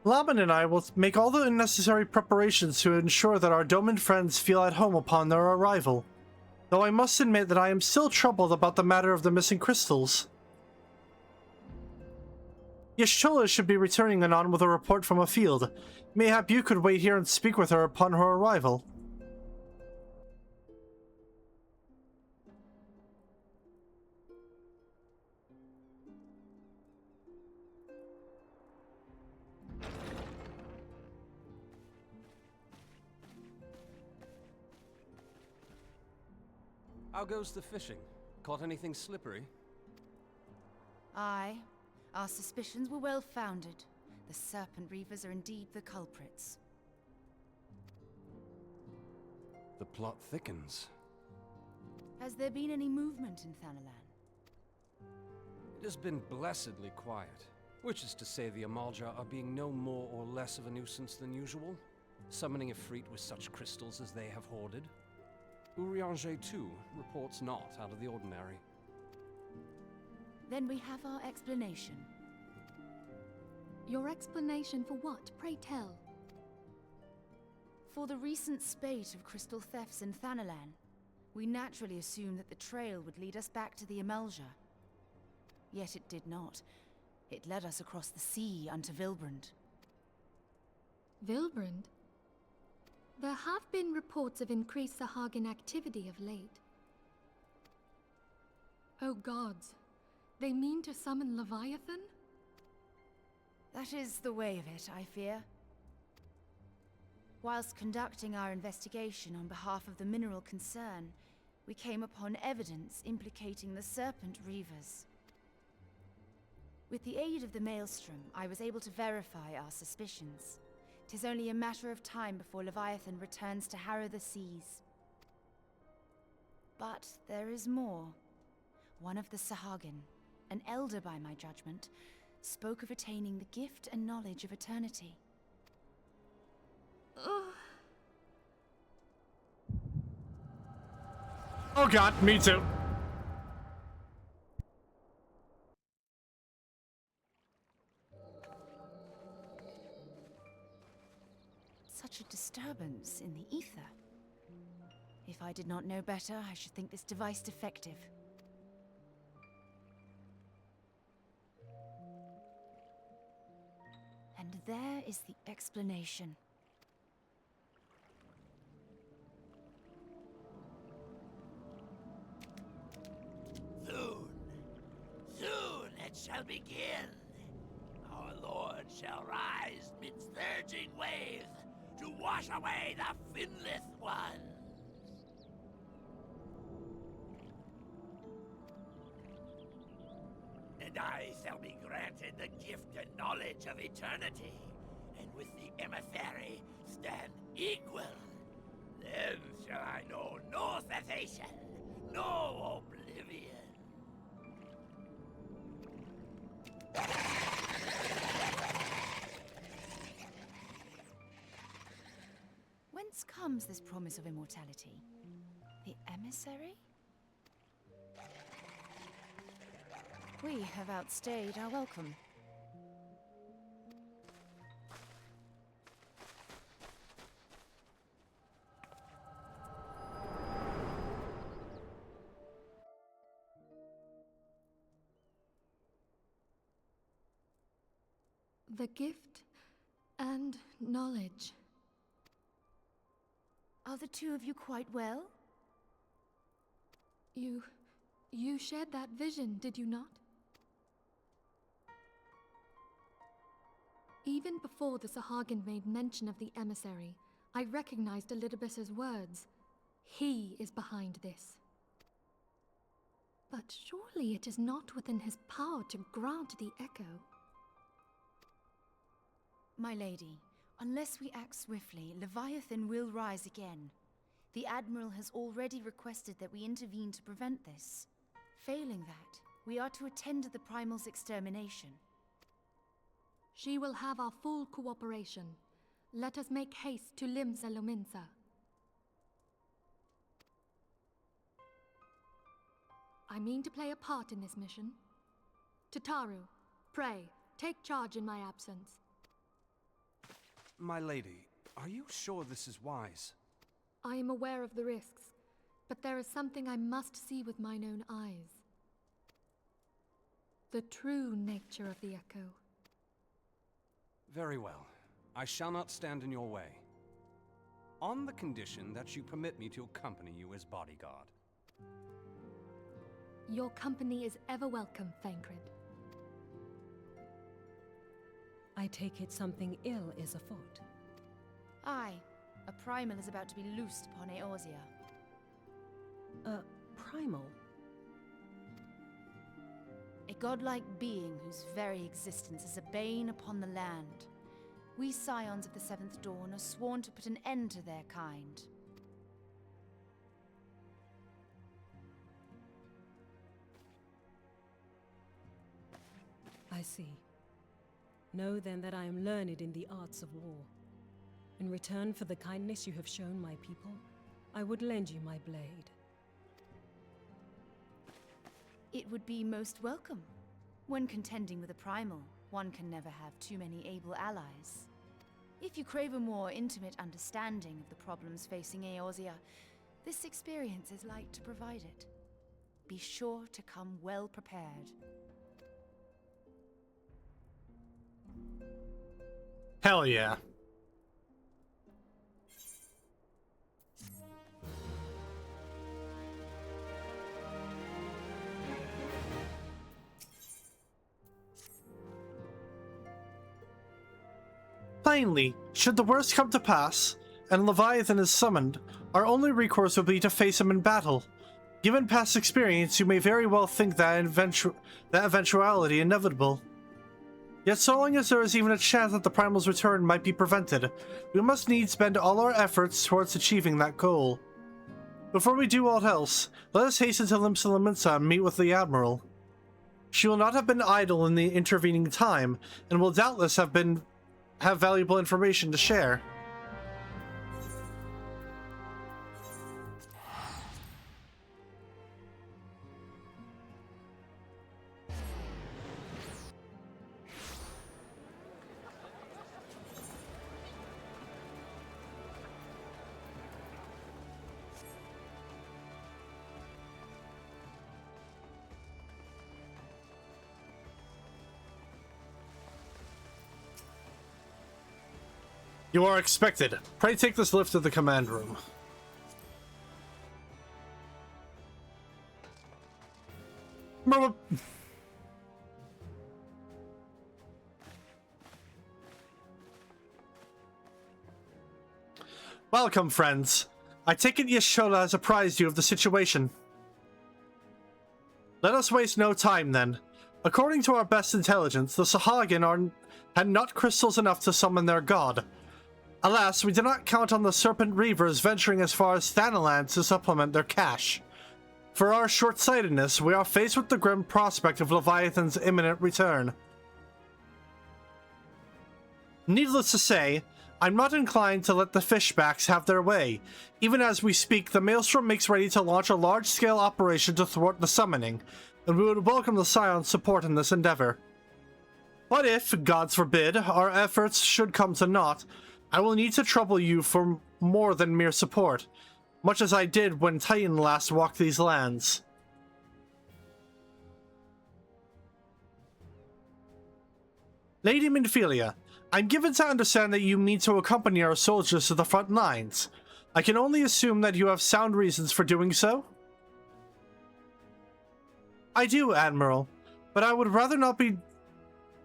Laban and I will make all the necessary preparations to ensure that our Doman friends feel at home upon their arrival. Though I must admit that I am still troubled about the matter of the missing crystals. Y'shtola should be returning anon with a report from a field. Mayhap you could wait here and speak with her upon her arrival. How goes the fishing? Caught anything slippery? Aye. Our suspicions were well founded. The Serpent Reavers are indeed the culprits. The plot thickens. Has there been any movement in Thanalan? It has been blessedly quiet, which is to say the Amalja are being no more or less of a nuisance than usual, summoning a fleet with such crystals as they have hoarded. Urianger, too, reports not out of the ordinary. Then we have our explanation. Your explanation for what, pray tell? For the recent spate of crystal thefts in Thanalan, we naturally assumed that the trail would lead us back to the Amalja. Yet it did not. It led us across the sea unto Vilbrand. Vilbrand? There have been reports of increased Sahagin activity of late. Oh gods, they mean to summon Leviathan? That is the way of it, I fear. Whilst conducting our investigation on behalf of the mineral concern, we came upon evidence implicating the Serpent Reavers. With the aid of the Maelstrom, I was able to verify our suspicions. 'Tis only a matter of time before Leviathan returns to harrow the seas. But there is more. One of the Sahagin, an elder by my judgment, spoke of attaining the gift and knowledge of eternity. Oh god, me too. Such a disturbance in the ether. If I did not know better, I should think this device defective. And there is the explanation. Soon it shall begin. Our Lord shall rise midst surging wave to wash away the finless ones. And I shall be granted the gift and knowledge of eternity, and with the emissary stand equal. Then shall I know no cessation, no oblivion. Whence comes this promise of immortality? The emissary? We have outstayed our welcome. The gift and knowledge. Are the two of you quite well? You shared that vision, did you not? Even before the Sahagin made mention of the emissary, I recognized Elidibus's words. He is behind this. But surely it is not within his power to grant the echo. My lady, unless we act swiftly, Leviathan will rise again. The Admiral has already requested that we intervene to prevent this. Failing that, we are to attend to the Primal's extermination. She will have our full cooperation. Let us make haste to Limsa Lominsa. I mean to play a part in this mission. Tataru, pray, take charge in my absence. My lady, are you sure this is wise? I am aware of the risks, but there is something I must see with mine own eyes. The true nature of the echo. Very well. I shall not stand in your way. On the condition that you permit me to accompany you as bodyguard. Your company is ever welcome, Thancred. I take it something ill is afoot. Aye, a primal is about to be loosed upon Eorzea. A primal? A godlike being whose very existence is a bane upon the land. We scions of the Seventh Dawn are sworn to put an end to their kind. I see. Know then that I am learned in the arts of war. In return for the kindness you have shown my people, I would lend you my blade. It would be most welcome. When contending with a primal, one can never have too many able allies. If you crave a more intimate understanding of the problems facing Eorzea, this experience is like to provide it. Be sure to come well prepared. Hell yeah. Plainly, should the worst come to pass, and Leviathan is summoned, our only recourse will be to face him in battle. Given past experience, you may very well think that eventuality inevitable. Yet so long as there is even a chance that the Primal's return might be prevented, we must needs spend all our efforts towards achieving that goal. Before we do aught else, let us hasten to Limsa Lominsa and meet with the Admiral. She will not have been idle in the intervening time, and will doubtless have valuable information to share. You are expected. Pray take this lift to the command room. Welcome, friends. I take it Yashola has apprised you of the situation. Let us waste no time, then. According to our best intelligence, the Sahagin had not crystals enough to summon their god. Alas, we do not count on the Serpent Reavers venturing as far as Thanaland to supplement their cache. For our short-sightedness, we are faced with the grim prospect of Leviathan's imminent return. Needless to say, I'm not inclined to let the fishbacks have their way. Even as we speak, the Maelstrom makes ready to launch a large-scale operation to thwart the summoning, and we would welcome the Scion's support in this endeavor. But if, gods forbid, our efforts should come to naught, I will need to trouble you for more than mere support, much as I did when Titan last walked these lands. Lady Minfilia, I'm given to understand that you mean to accompany our soldiers to the front lines. I can only assume that you have sound reasons for doing so? I do, Admiral, but I would rather not be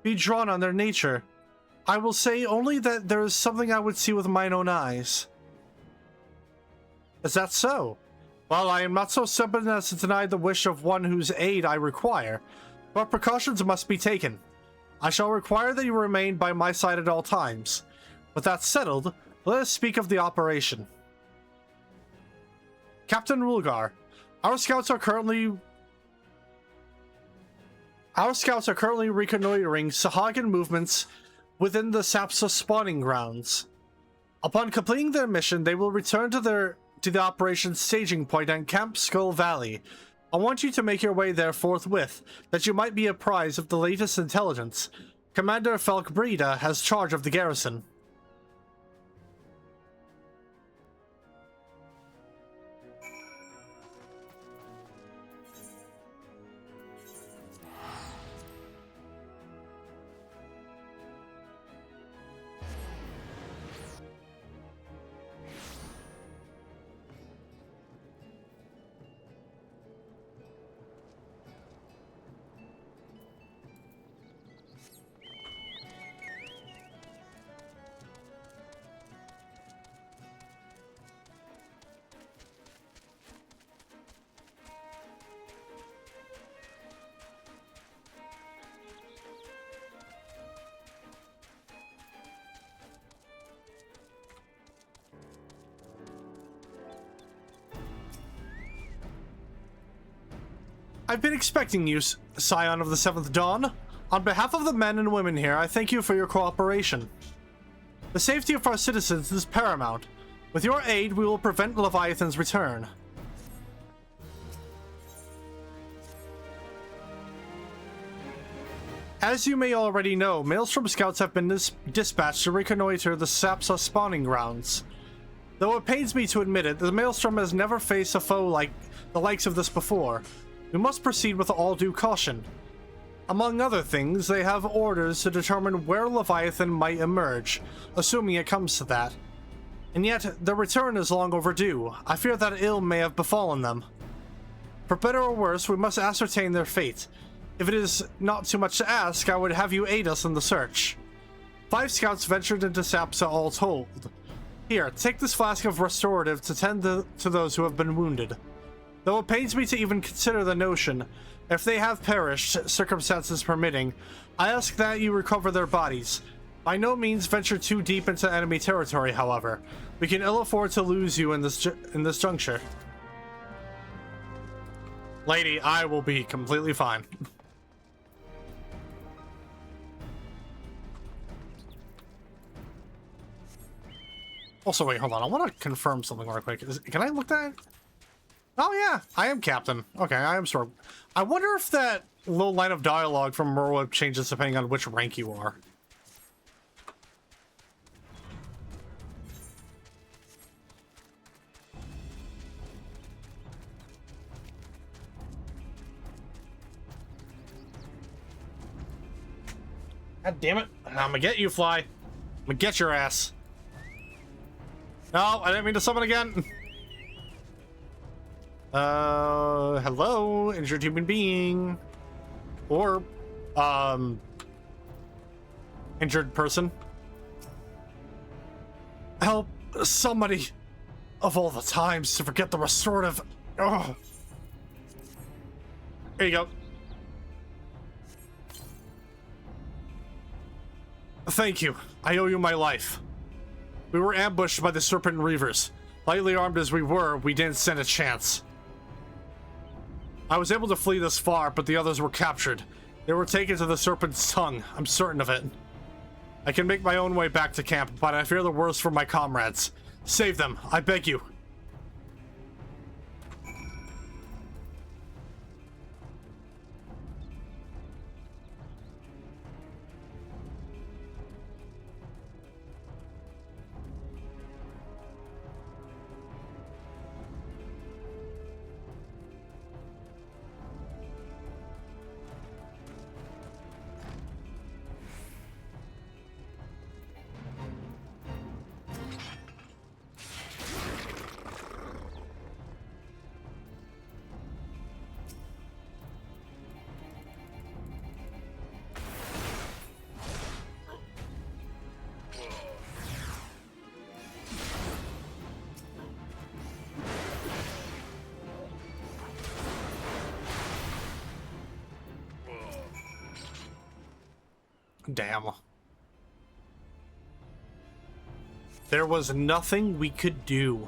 drawn on their nature. I will say only that there is something I would see with mine own eyes. Is that so? Well, I am not so stubborn as to deny the wish of one whose aid I require, but precautions must be taken. I shall require that you remain by my side at all times. With that settled, let us speak of the operation. Captain Rulgar, our scouts are currently reconnoitering Sahagin movements within the Sapsa spawning grounds. Upon completing their mission, they will return to the operation's staging point at Camp Skull Valley. I want you to make your way there forthwith, that you might be apprised of the latest intelligence. Commander Falkbreda has charge of the garrison. I've been expecting you, Scion of the Seventh Dawn. On behalf of the men and women here, I thank you for your cooperation. The safety of our citizens is paramount. With your aid, we will prevent Leviathan's return. As you may already know, Maelstrom scouts have been dispatched to reconnoiter the Sapsa spawning grounds. Though it pains me to admit it, the Maelstrom has never faced a foe like the likes of this before. We must proceed with all due caution. Among other things, they have orders to determine where Leviathan might emerge, assuming it comes to that. And yet, their return is long overdue. I fear that ill may have befallen them. For better or worse, we must ascertain their fate. If it is not too much to ask, I would have you aid us in the search. 5 scouts ventured into Sapsa all told. Here, take this flask of restorative to tend to those who have been wounded. Though it pains me to even consider the notion, if they have perished, circumstances permitting, I ask that you recover their bodies. By no means venture too deep into enemy territory, however. We can ill afford to lose you in this juncture. Lady, I will be completely fine. Also, wait, hold on. I want to confirm something real quick. Can I look at it? Oh yeah, I am captain. Okay, I am sure. I wonder if that little line of dialogue from Merweb changes depending on which rank you are. God damn it. I'm gonna get you, Fly. I'm gonna get your ass. No, I didn't mean to summon again. Hello, injured human being. Or, injured person. Help, somebody. Of all the times to forget the restorative... Ugh. Here you go. Thank you. I owe you my life. We were ambushed by the Serpent Reavers. Lightly armed as we were, we didn't stand a chance. I was able to flee this far, but the others were captured. They were taken to the Serpent's tongue. I'm certain of it. I can make my own way back to camp, but I fear the worst for my comrades. Save them, I beg you. Damn. There was nothing we could do.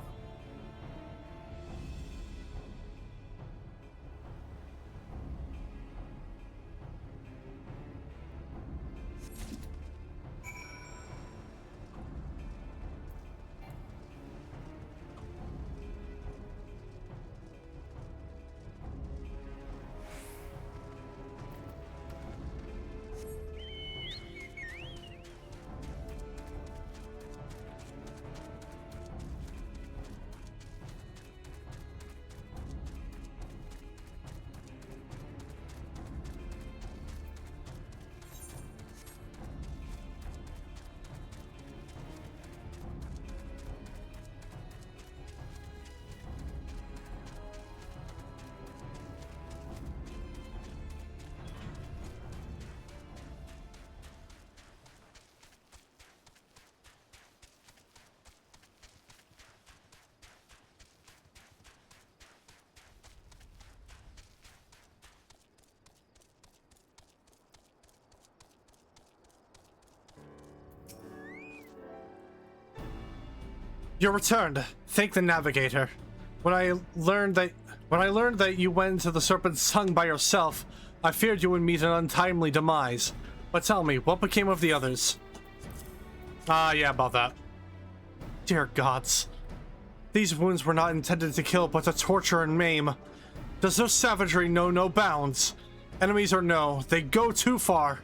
You're returned. Thank the navigator. When I learned that you went into the Serpent's tongue by yourself, I feared you would meet an untimely demise. But tell me, what became of the others? Ah, yeah, about that. Dear gods. These wounds were not intended to kill, but to torture and maim. Does their savagery know no bounds? Enemies or no, they go too far.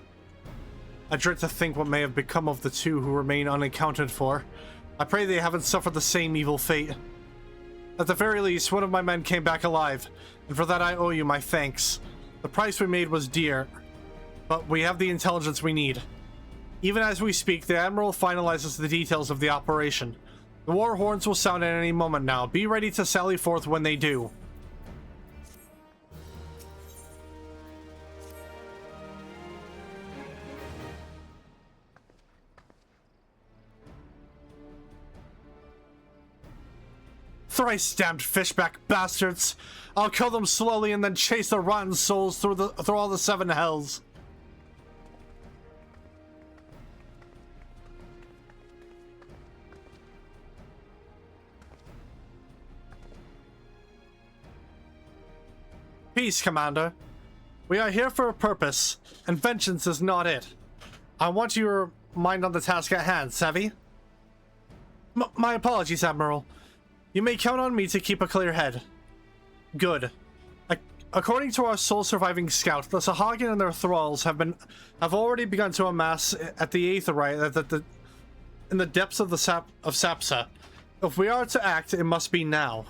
I dread to think what may have become of the two who remain unaccounted for. I pray they haven't suffered the same evil fate. At the very least, one of my men came back alive, and for that I owe you my thanks. The price we made was dear, but we have the intelligence we need. Even as we speak, the Admiral finalizes the details of the operation. The war horns will sound at any moment now. Be ready to sally forth when they do. Thrice-damned fishback bastards! I'll kill them slowly and then chase their rotten souls through all the seven hells. Peace, Commander. We are here for a purpose, and vengeance is not it. I want your mind on the task at hand, savvy? My apologies, Admiral. You may count on me to keep a clear head. Good. According to our sole surviving scout, the Sahagin and their thralls have already begun to amass at the Aetherite in the depths of Sapsa. If we are to act, it must be now.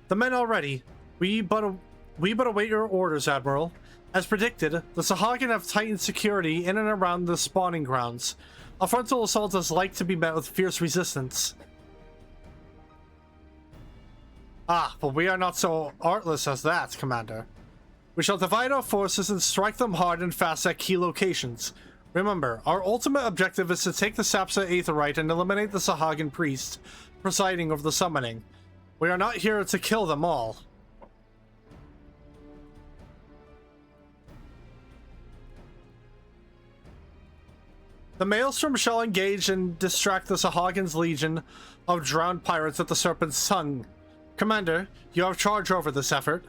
The men are ready. We but await your orders, Admiral. As predicted, the Sahagin have tightened security in and around the spawning grounds. A frontal assault is like to be met with fierce resistance. Ah, but we are not so artless as that, Commander. We shall divide our forces and strike them hard and fast at key locations. Remember, our ultimate objective is to take the Sapsa Aetherite and eliminate the Sahagin priest. presiding over the summoning. We are not here to kill them all. The Maelstrom shall engage and distract the Sahagin's legion of drowned pirates at the Serpent's tongue. Commander, you have charge over this effort.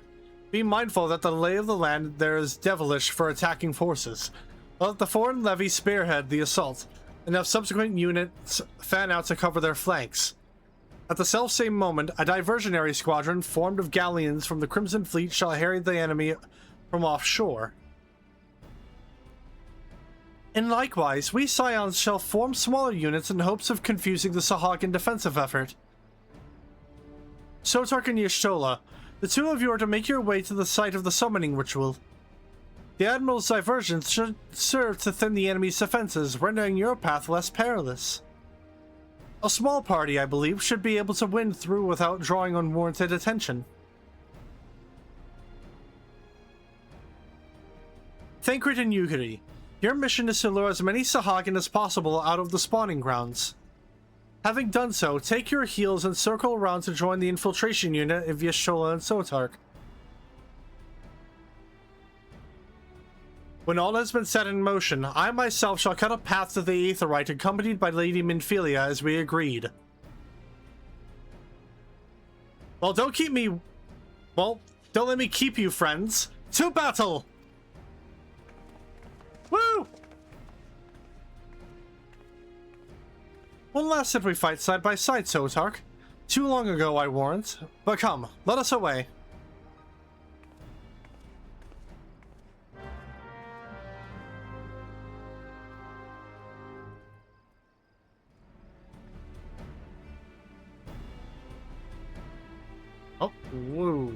Be mindful that the lay of the land there is devilish for attacking forces. Let the foreign levy spearhead the assault, and have subsequent units fan out to cover their flanks. At the selfsame moment, a diversionary squadron formed of galleons from the Crimson Fleet shall harry the enemy from offshore. And likewise, we Scions shall form smaller units in hopes of confusing the Sahagin defensive effort. Sotark and Y'shtola, the two of you are to make your way to the site of the summoning ritual. The Admiral's diversions should serve to thin the enemy's defenses, rendering your path less perilous. A small party, I believe, should be able to win through without drawing unwarranted attention. Thancred and Yugiri, your mission is to lure as many Sahagin as possible out of the spawning grounds. Having done so, take your heals and circle around to join the infiltration unit of Y'shtola and Sotark. When all has been set in motion, I myself shall cut a path to the Aetheryte accompanied by Lady Minfilia as we agreed. Well, don't let me keep you, friends. To battle! Woo! When last did we fight side by side, Sotark? Too long ago, I warrant. But come, let us away. Oh, whoa.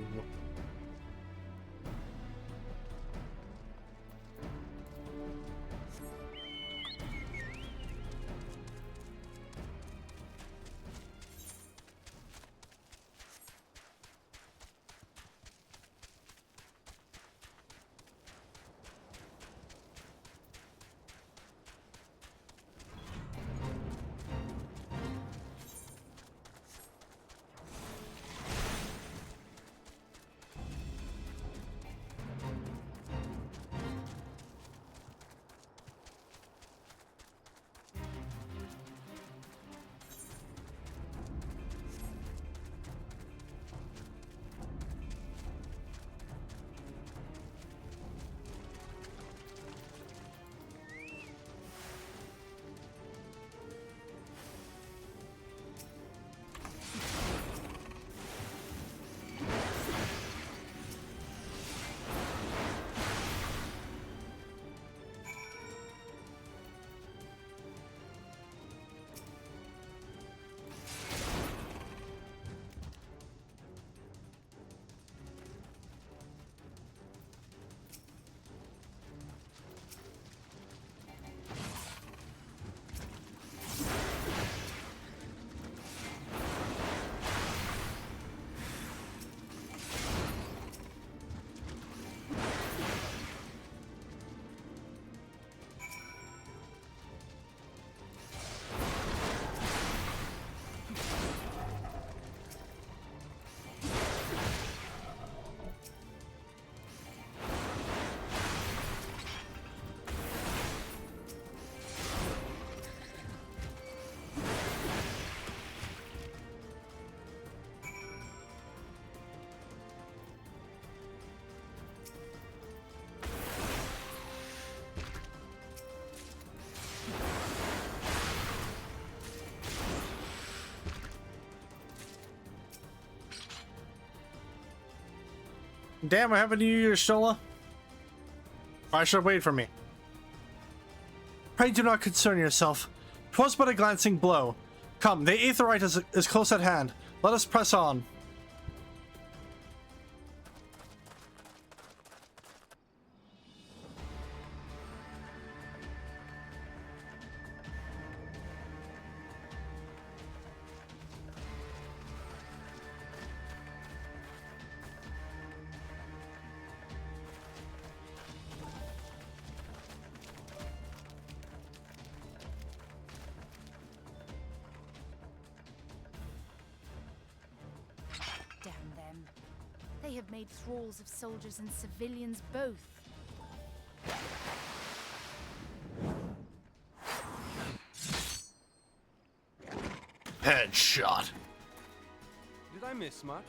Damn, what happened to you, Y'shtola? I should wait for me. Pray do not concern yourself. 'Twas but a glancing blow. Come, the Aetheryte is close at hand. Let us press on. They have made thralls of soldiers and civilians both. Headshot. Did I miss much?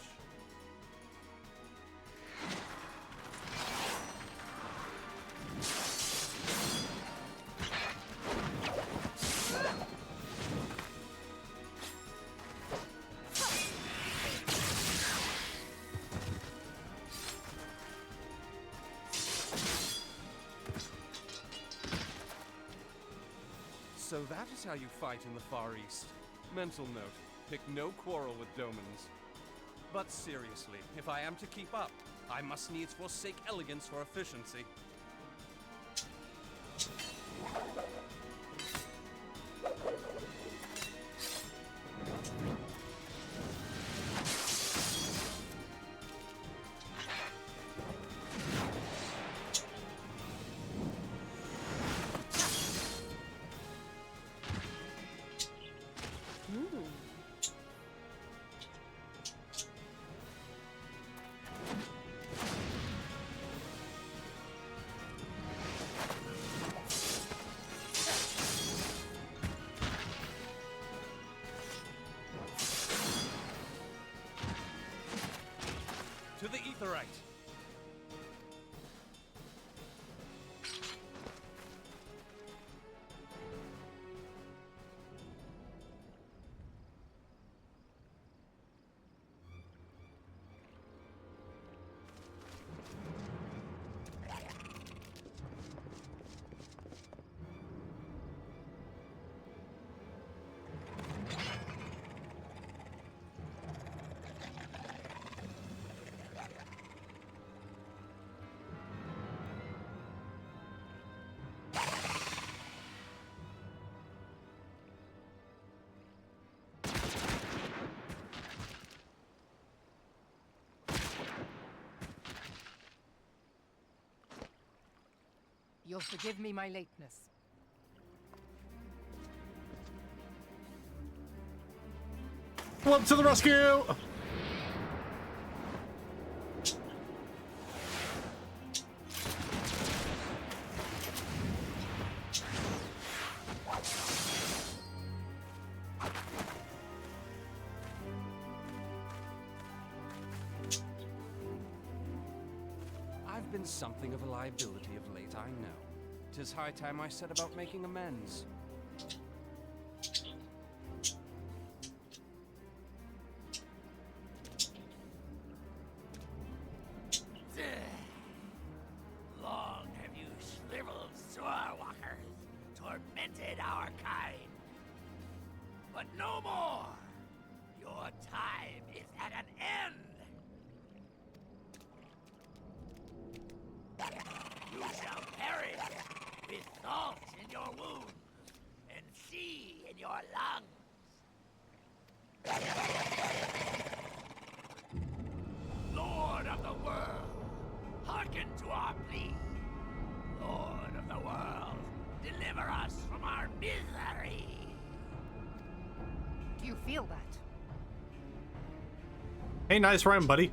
So that is how you fight in the Far East. Mental note, pick no quarrel with Domans. But seriously, if I am to keep up, I must needs forsake elegance for efficiency. To the Aetheryte! You'll forgive me my lateness. Welcome to the rescue! I've been something of a liability of late, I know. 'Tis high time I set about making amends. Long have you shriveled Sorewalkers tormented our kind. But no more! Your time is at an end! You shall perish with salt in your wounds and sea in your lungs. Lord of the world, hearken to our plea. Lord of the world, deliver us from our misery. Do you feel that? Hey, nice rhyme, buddy.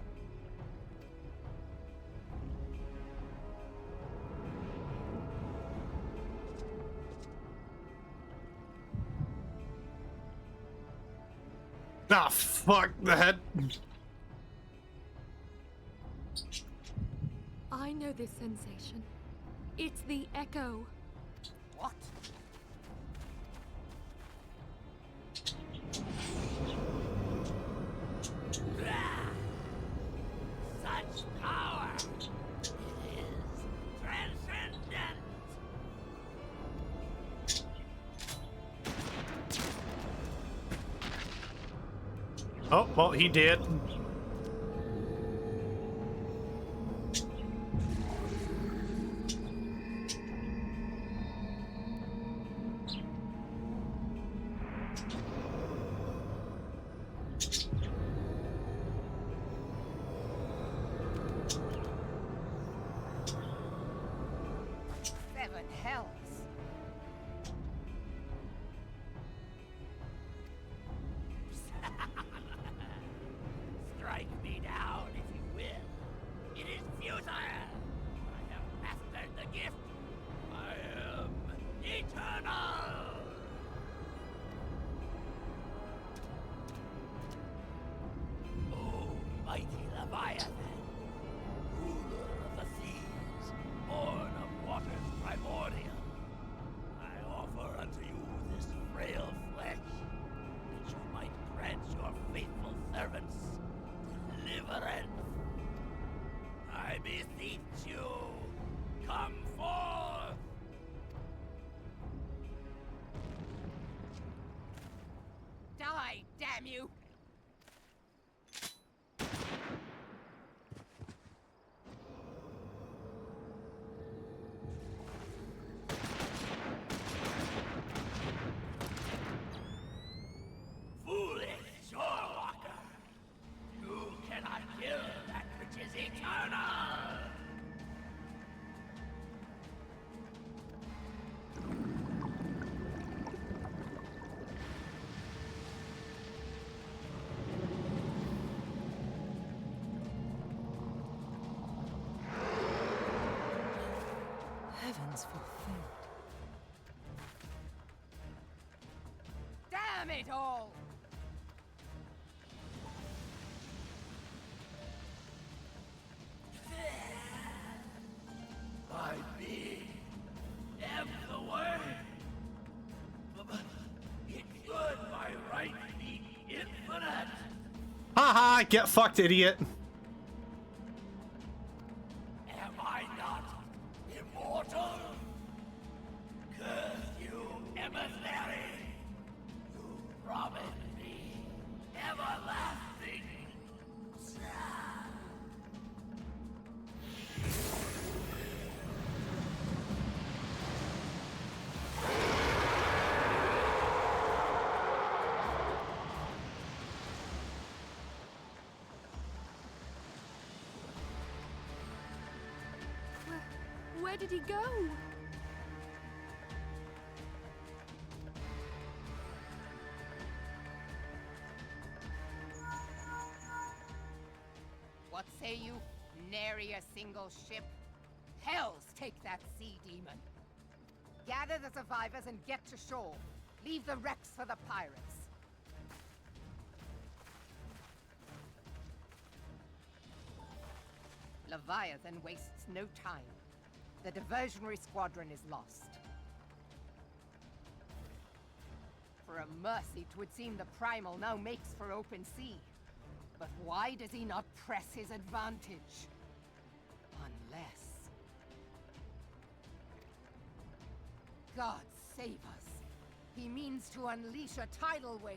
Ah, fuck the head. I know this sensation. It's the echo. What? Such power! It is transcendent! Oh, well, he did. Seven hells. mighty Leviathan, ruler of the seas, born of waters primordial. I offer unto you this frail flesh, that you might grant your faithful servants deliverance. I beseech you, come forth! Die, damn you! Foolish shorewalker! You cannot kill that which is eternal! Heavens fulfilled. Damn it all! My being am the way. It should by right be infinite. Haha, get fucked, idiot. Am I not immortal? Curse you, emissary! You promised me everlasting. Where did he go? What say you? Nary a single ship? Hells take that sea demon! Gather the survivors and get to shore. Leave the wrecks for the pirates. Leviathan wastes no time. The diversionary squadron is lost. For a mercy, 'twould seem the Primal now makes for open sea. But why does he not press his advantage? Unless... God save us. He means to unleash a tidal wave.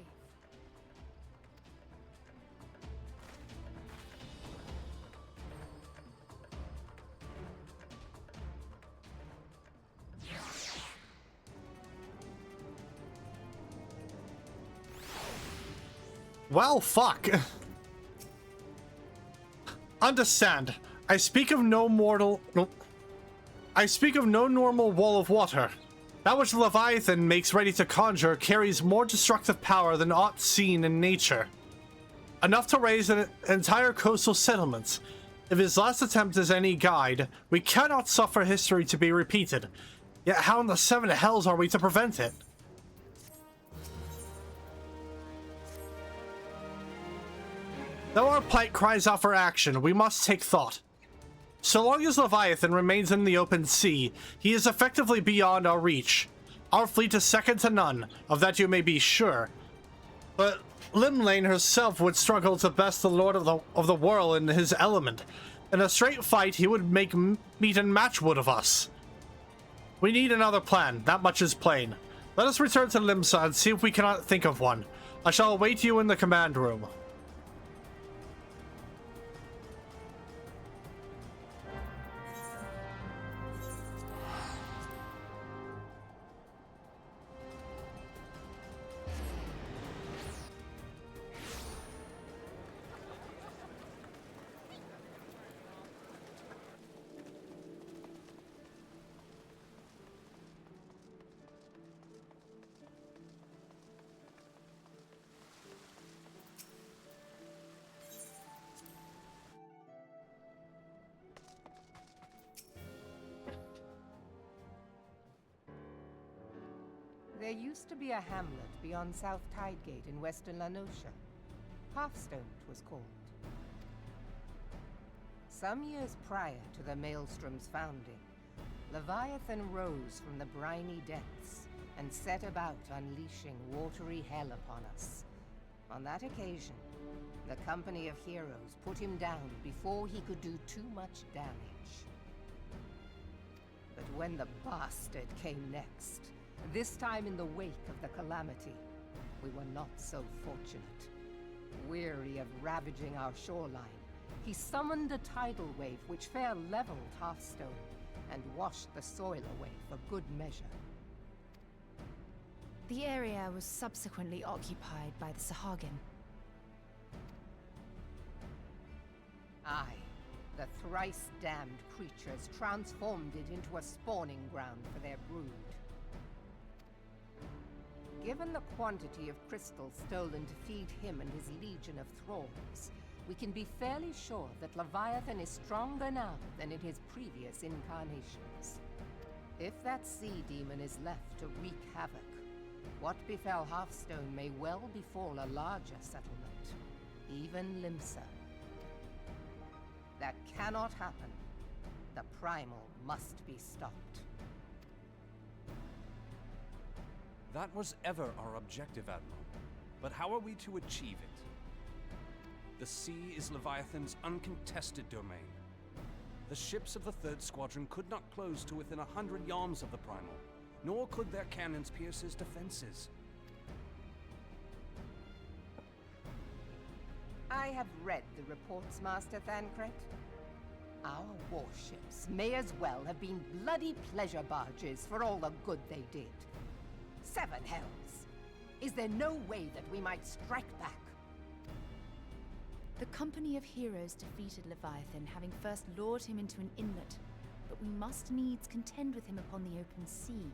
Well, fuck. Understand. I speak of no mortal... No. I speak of no normal wall of water. That which Leviathan makes ready to conjure carries more destructive power than aught seen in nature. Enough to raise an entire coastal settlement. If his last attempt is any guide, we cannot suffer history to be repeated. Yet how in the seven hells are we to prevent it? Though our plight cries out for action, we must take thought. So long as Leviathan remains in the open sea, he is effectively beyond our reach. Our fleet is second to none, of that you may be sure. But Limlane herself would struggle to best the Lord of the World in his element. In a straight fight, he would make meat and matchwood of us. We need another plan, that much is plain. Let us return to Limsa and see if we cannot think of one. I shall await you in the command room. There used to be a hamlet beyond South Tidegate in western Lanosha. Halfstone, 'twas called. Some years prior to the Maelstrom's founding, Leviathan rose from the briny depths and set about unleashing watery hell upon us. On that occasion, the Company of Heroes put him down before he could do too much damage. But when the bastard came next, this time in the wake of the calamity, we were not so fortunate. Weary of ravaging our shoreline, he summoned a tidal wave which fair leveled Hearthstone and washed the soil away for good measure. The area was subsequently occupied by the Sahagin. Aye, the thrice-damned creatures transformed it into a spawning ground for their brood. Given the quantity of crystals stolen to feed him and his legion of thralls, we can be fairly sure that Leviathan is stronger now than in his previous incarnations. If that sea demon is left to wreak havoc, what befell Hearthstone may well befall a larger settlement, even Limsa. That cannot happen. The Primal must be stopped. That was ever our objective, Admiral. But how are we to achieve it? The sea is Leviathan's uncontested domain. The ships of the 3rd Squadron could not close to within 100 yards of the Primal, nor could their cannons pierce his defenses. I have read the reports, Master Thancred. Our warships may as well have been bloody pleasure barges for all the good they did. 7 hells! Is there no way that we might strike back? The Company of Heroes defeated Leviathan, having first lured him into an inlet, but we must needs contend with him upon the open sea.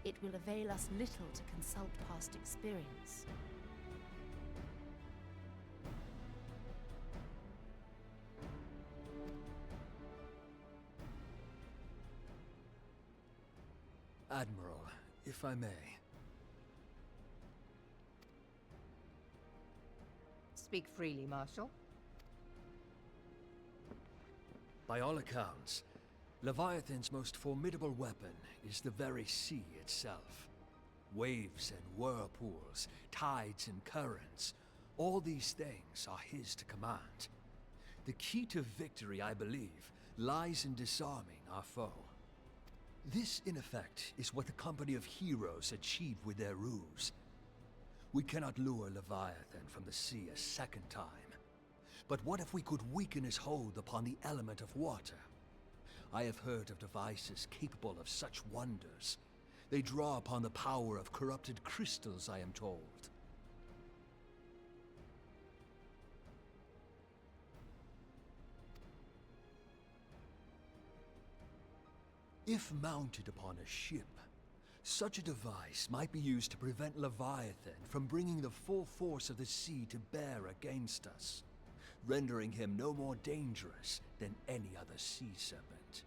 It will avail us little to consult past experience. Admiral, if I may. Speak freely, Marshal. By all accounts, Leviathan's most formidable weapon is the very sea itself. Waves and whirlpools, tides and currents, all these things are his to command. The key to victory, I believe, lies in disarming our foe. This, in effect, is what the Company of Heroes achieved with their ruse. We cannot lure Leviathan from the sea a second time. But what if we could weaken his hold upon the element of water? I have heard of devices capable of such wonders. They draw upon the power of corrupted crystals, I am told. If mounted upon a ship, such a device might be used to prevent Leviathan from bringing the full force of the sea to bear against us, rendering him no more dangerous than any other sea serpent.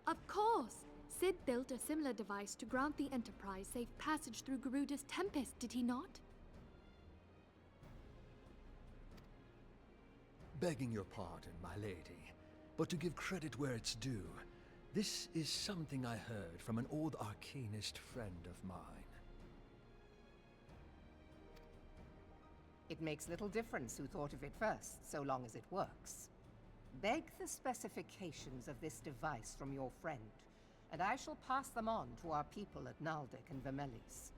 Of course! Sid built a similar device to grant the Enterprise safe passage through Garuda's Tempest, did he not? Begging your pardon, my lady, but to give credit where it's due, this is something I heard from an old arcanist friend of mine. It makes little difference who thought of it first, so long as it works. Beg the specifications of this device from your friend, and I shall pass them on to our people at Naldic and Vermelis.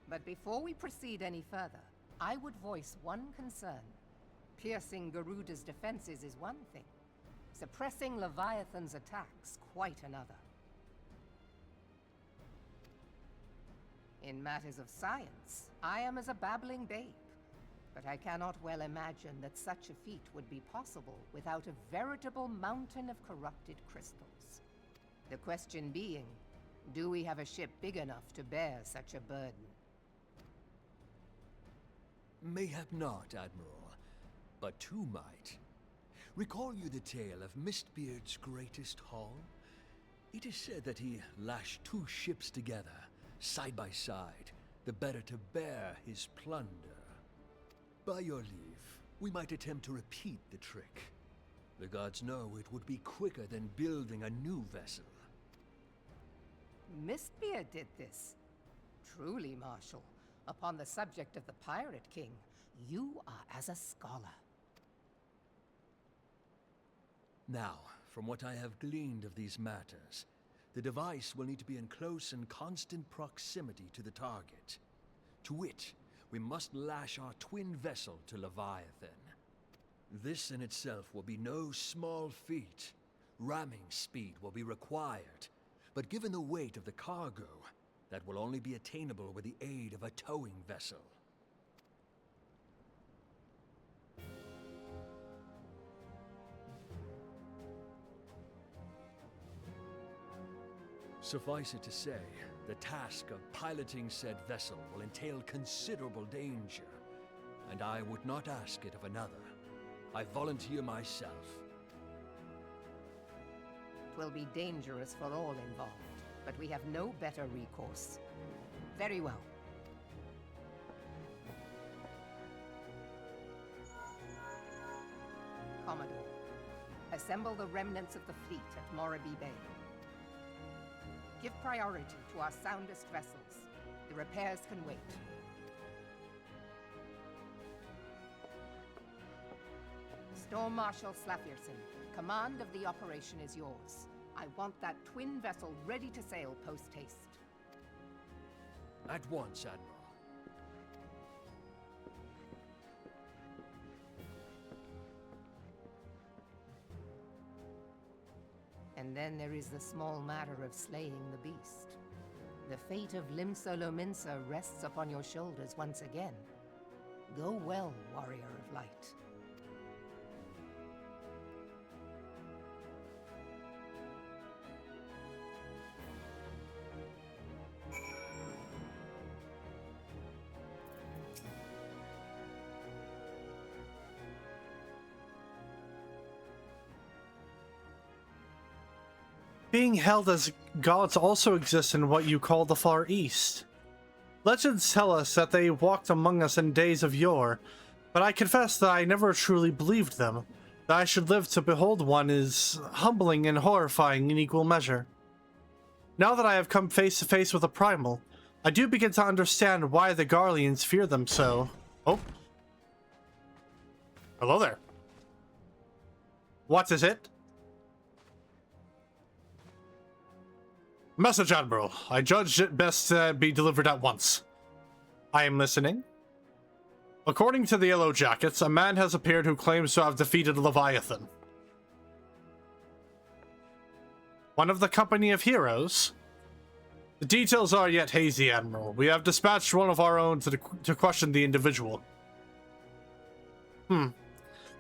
But before we proceed any further, I would voice one concern. Piercing Garuda's defenses is one thing. Suppressing Leviathan's attacks, quite another. In matters of science, I am as a babbling babe. But I cannot well imagine that such a feat would be possible without a veritable mountain of corrupted crystals. The question being, do we have a ship big enough to bear such a burden? Mayhap not, Admiral, but two might. Recall you the tale of Mistbeard's greatest haul? It is said that he lashed 2 ships together, side by side, the better to bear his plunder. By your leave, we might attempt to repeat the trick. The gods know it would be quicker than building a new vessel. Mistbeard did this. Truly, Marshal, upon the subject of the Pirate King, you are as a scholar. Now, from what I have gleaned of these matters, the device will need to be in close and constant proximity to the target. To wit, we must lash our twin vessel to Leviathan. This in itself will be no small feat. Ramming speed will be required, but given the weight of the cargo, that will only be attainable with the aid of a towing vessel. Suffice it to say, the task of piloting said vessel will entail considerable danger, and I would not ask it of another. I volunteer myself. 'Twill be dangerous for all involved, but we have no better recourse. Very well. Commodore, assemble the remnants of the fleet at Morabee Bay. Give priority to our soundest vessels. The repairs can wait. Storm Marshal Slafierson, command of the operation is yours. I want that twin vessel ready to sail post-haste. At once, Admiral. And then there is the small matter of slaying the beast. The fate of Limsa Lominsa rests upon your shoulders once again. Go well, warrior of light. Being held as gods also exist in what you call the Far East. Legends tell us that they walked among us in days of yore, but I confess that I never truly believed them. That I should live to behold one is humbling and horrifying in equal measure. Now that I have come face to face with a primal, I do begin to understand why the Garleans fear them so. Oh. Hello there. What is it? Message, Admiral. I judged it best be delivered at once. I am listening. According to the Yellow Jackets, a man has appeared who claims to have defeated Leviathan. One of the company of heroes? The details are yet hazy, Admiral. We have dispatched one of our own to question the individual. I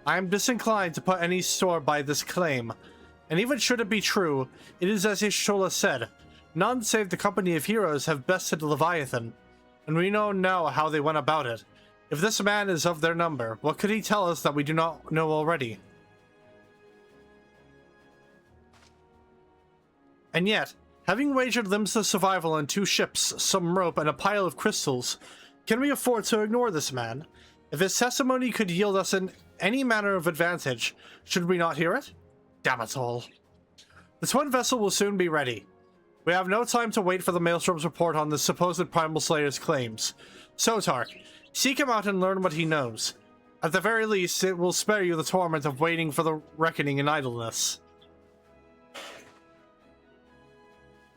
am disinclined to put any store by this claim. And even should it be true, it is as Y'shtola said. None save the company of heroes have bested Leviathan, and we know now how they went about it. If this man is of their number, what could he tell us that we do not know already? And yet, having wagered Limsa's survival on 2 ships, some rope, and a pile of crystals, can we afford to ignore this man? If his testimony could yield us any manner of advantage, should we not hear it? Damn it all. The twin vessel will soon be ready. We have no time to wait for the Maelstrom's report on the supposed Primal Slayer's claims. Sotar, seek him out and learn what he knows. At the very least, it will spare you the torment of waiting for the reckoning in idleness.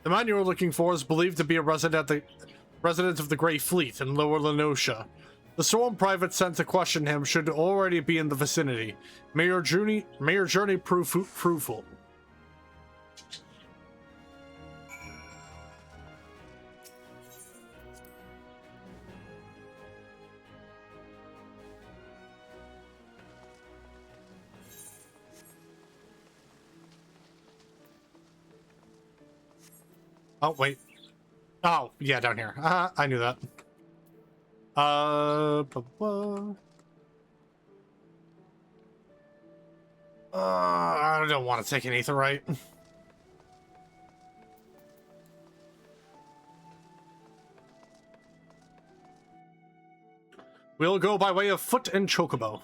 The man you are looking for is believed to be a resident of the Grey Fleet in Lower Lenosha. The Storm Private sent to question him should already be in the vicinity. May your journey prove fruitful. Oh, wait. Oh, yeah, down here. I knew that. I don't want to take an aetherite. We'll go by way of foot and chocobo.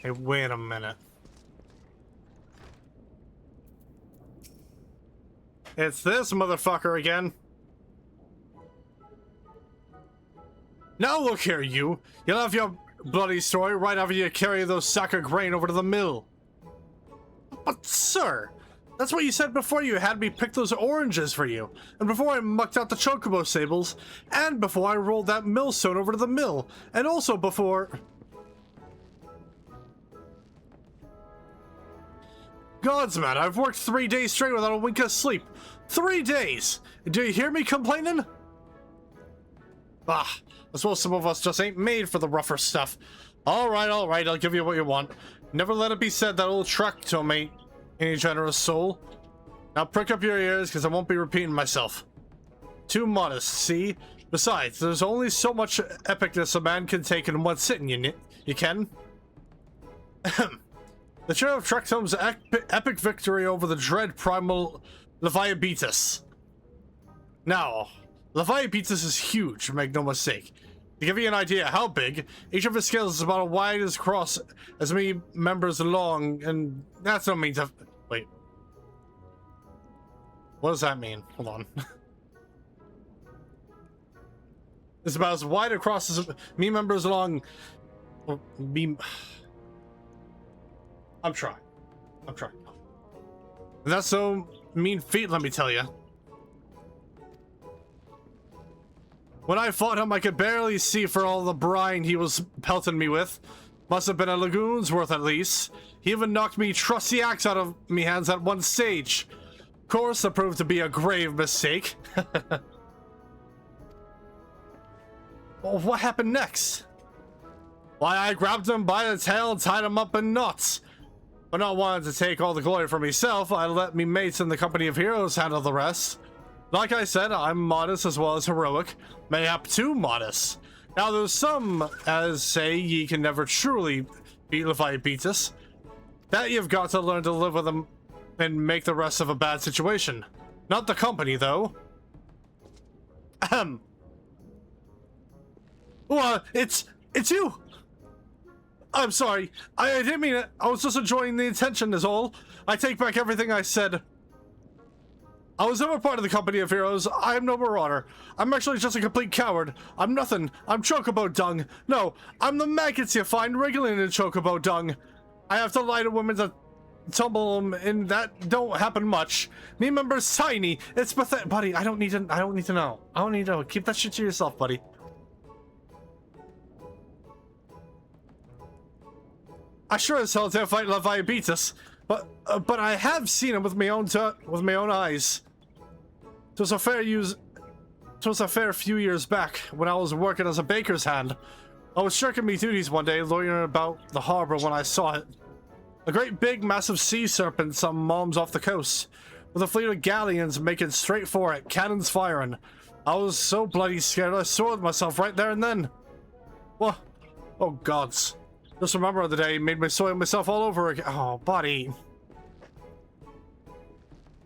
Hey, wait a minute. It's this motherfucker again. Now look here, you. You'll have your bloody story right after you carry those sack of grain over to the mill. But, sir, that's what you said before you had me pick those oranges for you, and before I mucked out the chocobo sables, and before I rolled that millstone over to the mill, and also before... Gods, man, I've worked 3 days straight without a wink of sleep. 3 days! Do you hear me complaining? Ah, I suppose some of us just ain't made for the rougher stuff. Alright, I'll give you what you want. Never let it be said that old truck told ain't any generous soul. Now prick up your ears, because I won't be repeating myself. Too modest, see? Besides, there's only so much epicness a man can take in one sitting, you can? The tale of Trectum's epic victory over the dread primal Leviabetus. Now, Leviabetus is huge, make no mistake. To give you an idea how big, each of his scales is about as wide as across as many members long, and that's no means of... Wait. What does that mean? Hold on. It's about as wide across as me members long... Well, me... I'm trying. And that's no mean feat, let me tell you. When I fought him, I could barely see for all the brine he was pelting me with. Must have been a lagoon's worth at least. He even knocked me trusty axe out of me hands at one stage. Of course, that proved to be a grave mistake. Well, what happened next? Why, I grabbed him by the tail and tied him up in knots. But not wanting to take all the glory for myself, I let me mates in the company of heroes handle the rest. Like I said, I'm modest as well as heroic, mayhap too modest. Now there's some as say ye can never truly beat Leviabetus. That you've got to learn to live with him and make the rest of a bad situation. Not the company, though. Ahem. Well, it's you! I'm sorry. I didn't mean it. I was just enjoying the attention is all. I take back everything I said. I was never part of the company of heroes. I am no marauder. I'm actually just a complete coward. I'm nothing. I'm chocobo dung. No, I'm the maggots you find wriggling in chocobo dung. I have to lie to women to tumble them, and that don't happen much. Me member's tiny. It's pathetic. Buddy, I don't need to know. I don't need to know. Keep that shit to yourself, buddy. I sure as hell didn't fight Leviabetus, but I have seen him with my own eyes. So it's a fair use. This was a fair few years back, when I was working as a baker's hand. I was shirking me duties one day, loitering about the harbor when I saw it. A great big, massive sea serpent some moms off the coast, with a fleet of galleons making straight for it, cannons firing. I was so bloody scared I swore myself right there and then. What? Oh gods. Just remember the day made me soil myself all over again. Oh, buddy.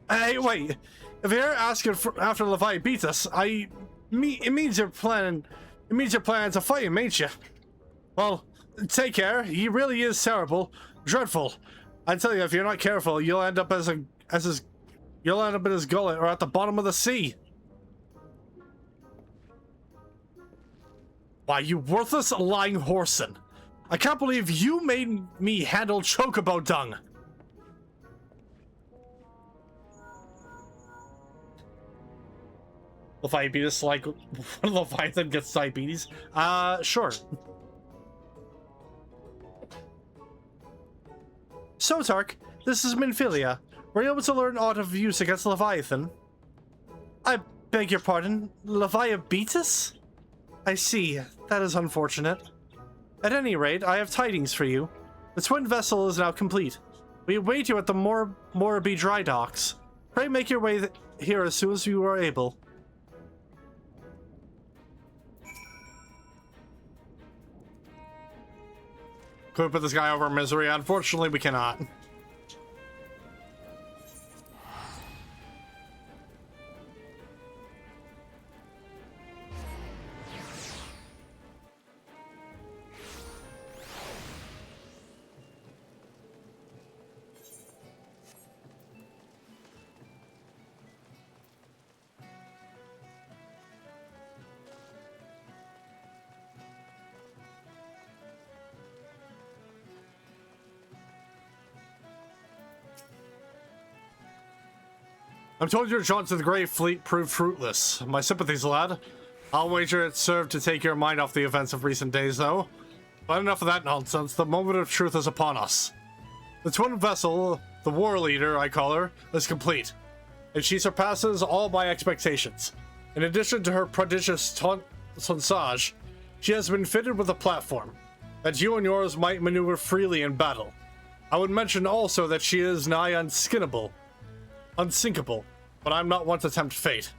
Hey, wait. If you're asking for, after Levi beats us, it means you're planning to fight him, ain't you? Well, take care. He really is terrible, dreadful. I tell you, if you're not careful, you'll end up in his gullet or at the bottom of the sea. Why, you worthless lying whoreson. I can't believe you made me handle chocobo dung. Leviathan, like, when Leviathan gets diabetes? Sure. So, Tark, this is Minfilia. Were you able to learn aught of use against Leviathan? I beg your pardon, Leviabetus? I see. That is unfortunate. At any rate, I have tidings for you. The twin vessel is now complete. We await you at the Moraby dry docks. Pray make your way here as soon as you are able. Could we put this guy over in misery? Unfortunately, we cannot. I'm told your jaunt to the Grey Fleet proved fruitless. My sympathies, lad. I'll wager it served to take your mind off the events of recent days, though. But enough of that nonsense. The moment of truth is upon us. The twin vessel, the war leader, I call her, is complete. And she surpasses all my expectations. In addition to her prodigious tonnage, she has been fitted with a platform, that you and yours might maneuver freely in battle. I would mention also that she is nigh unsinkable, but I'm not one to tempt fate.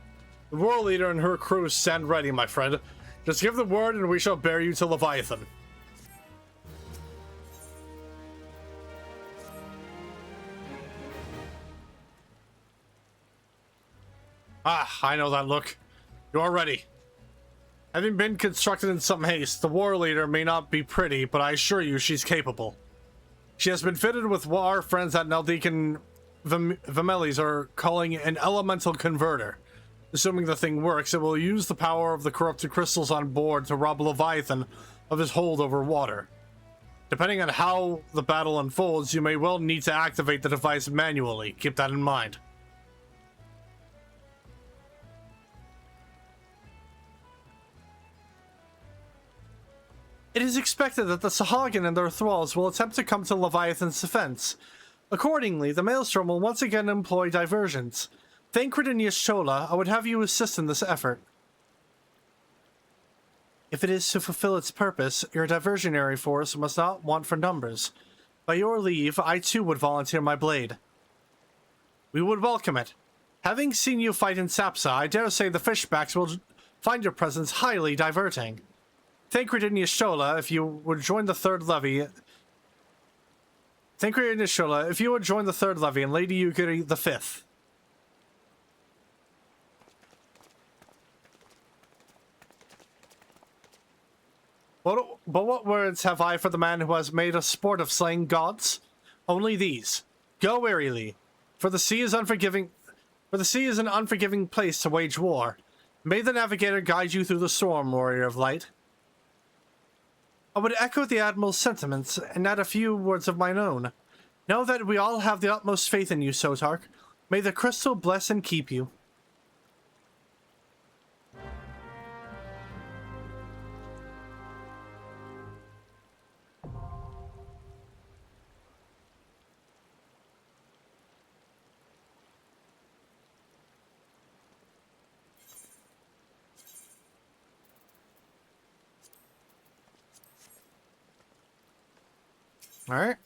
The war leader and her crew stand ready, my friend. Just give the word and we shall bear you to Leviathan. Ah, I know that look. You are ready. Having been constructed in some haste, the war leader may not be pretty, but I assure you she's capable. She has been fitted with what our friends at Naldecan Vimelis are calling an elemental converter. Assuming the thing works, it will use the power of the corrupted crystals on board to rob Leviathan of his hold over water. Depending on how the battle unfolds, you may well need to activate the device manually. Keep that in mind. It is expected that the Sahagin and their thralls will attempt to come to Leviathan's defense. Accordingly, the Maelstrom will once again employ diversions. Thancred and Yashola, I would have you assist in this effort. If it is to fulfill its purpose, your diversionary force must not want for numbers. By your leave, I too would volunteer my blade. We would welcome it. Having seen you fight in Sapsa, I dare say the fishbacks will find your presence highly diverting. Thancred and Yashola, if you would join the third levy... Thancred and Yashola, if you would join the third levy, and Lady Yugiri the fifth. But what words have I for the man who has made a sport of slaying gods? Only these. Go warily, for the sea is unforgiving. For the sea is an unforgiving place to wage war. May the navigator guide you through the storm, warrior of light. I would echo the Admiral's sentiments and add a few words of mine own. Know that we all have the utmost faith in you, Sotark. May the crystal bless and keep you. Alright.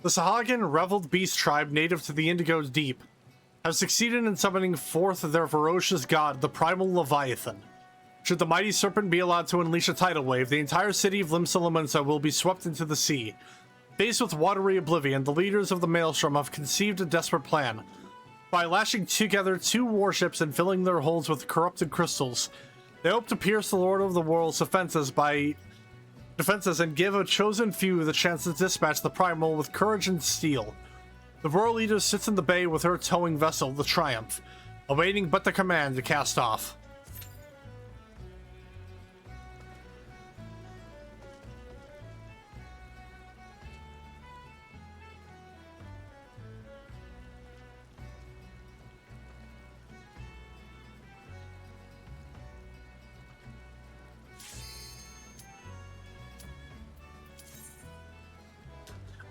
The Sahagin, reveled beast tribe native to the Indigo's Deep, have succeeded in summoning forth their ferocious god, the primal Leviathan. Should the mighty serpent be allowed to unleash a tidal wave, the entire city of Limsa will be swept into the sea. Faced with watery oblivion, the leaders of the Maelstrom have conceived a desperate plan. By lashing together 2 warships and filling their holds with corrupted crystals, they hope to pierce the Lord of the World's defenses and give a chosen few the chance to dispatch the primal with courage and steel. The Royal Leader sits in the bay with her towing vessel, the Triumph, awaiting but the command to cast off.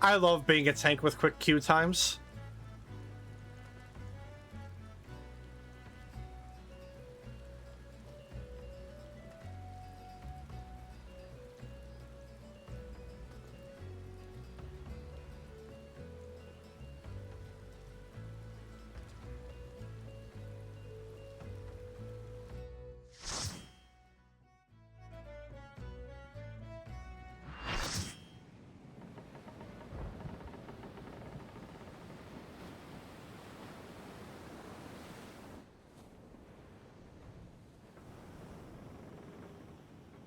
I love being a tank with quick queue times.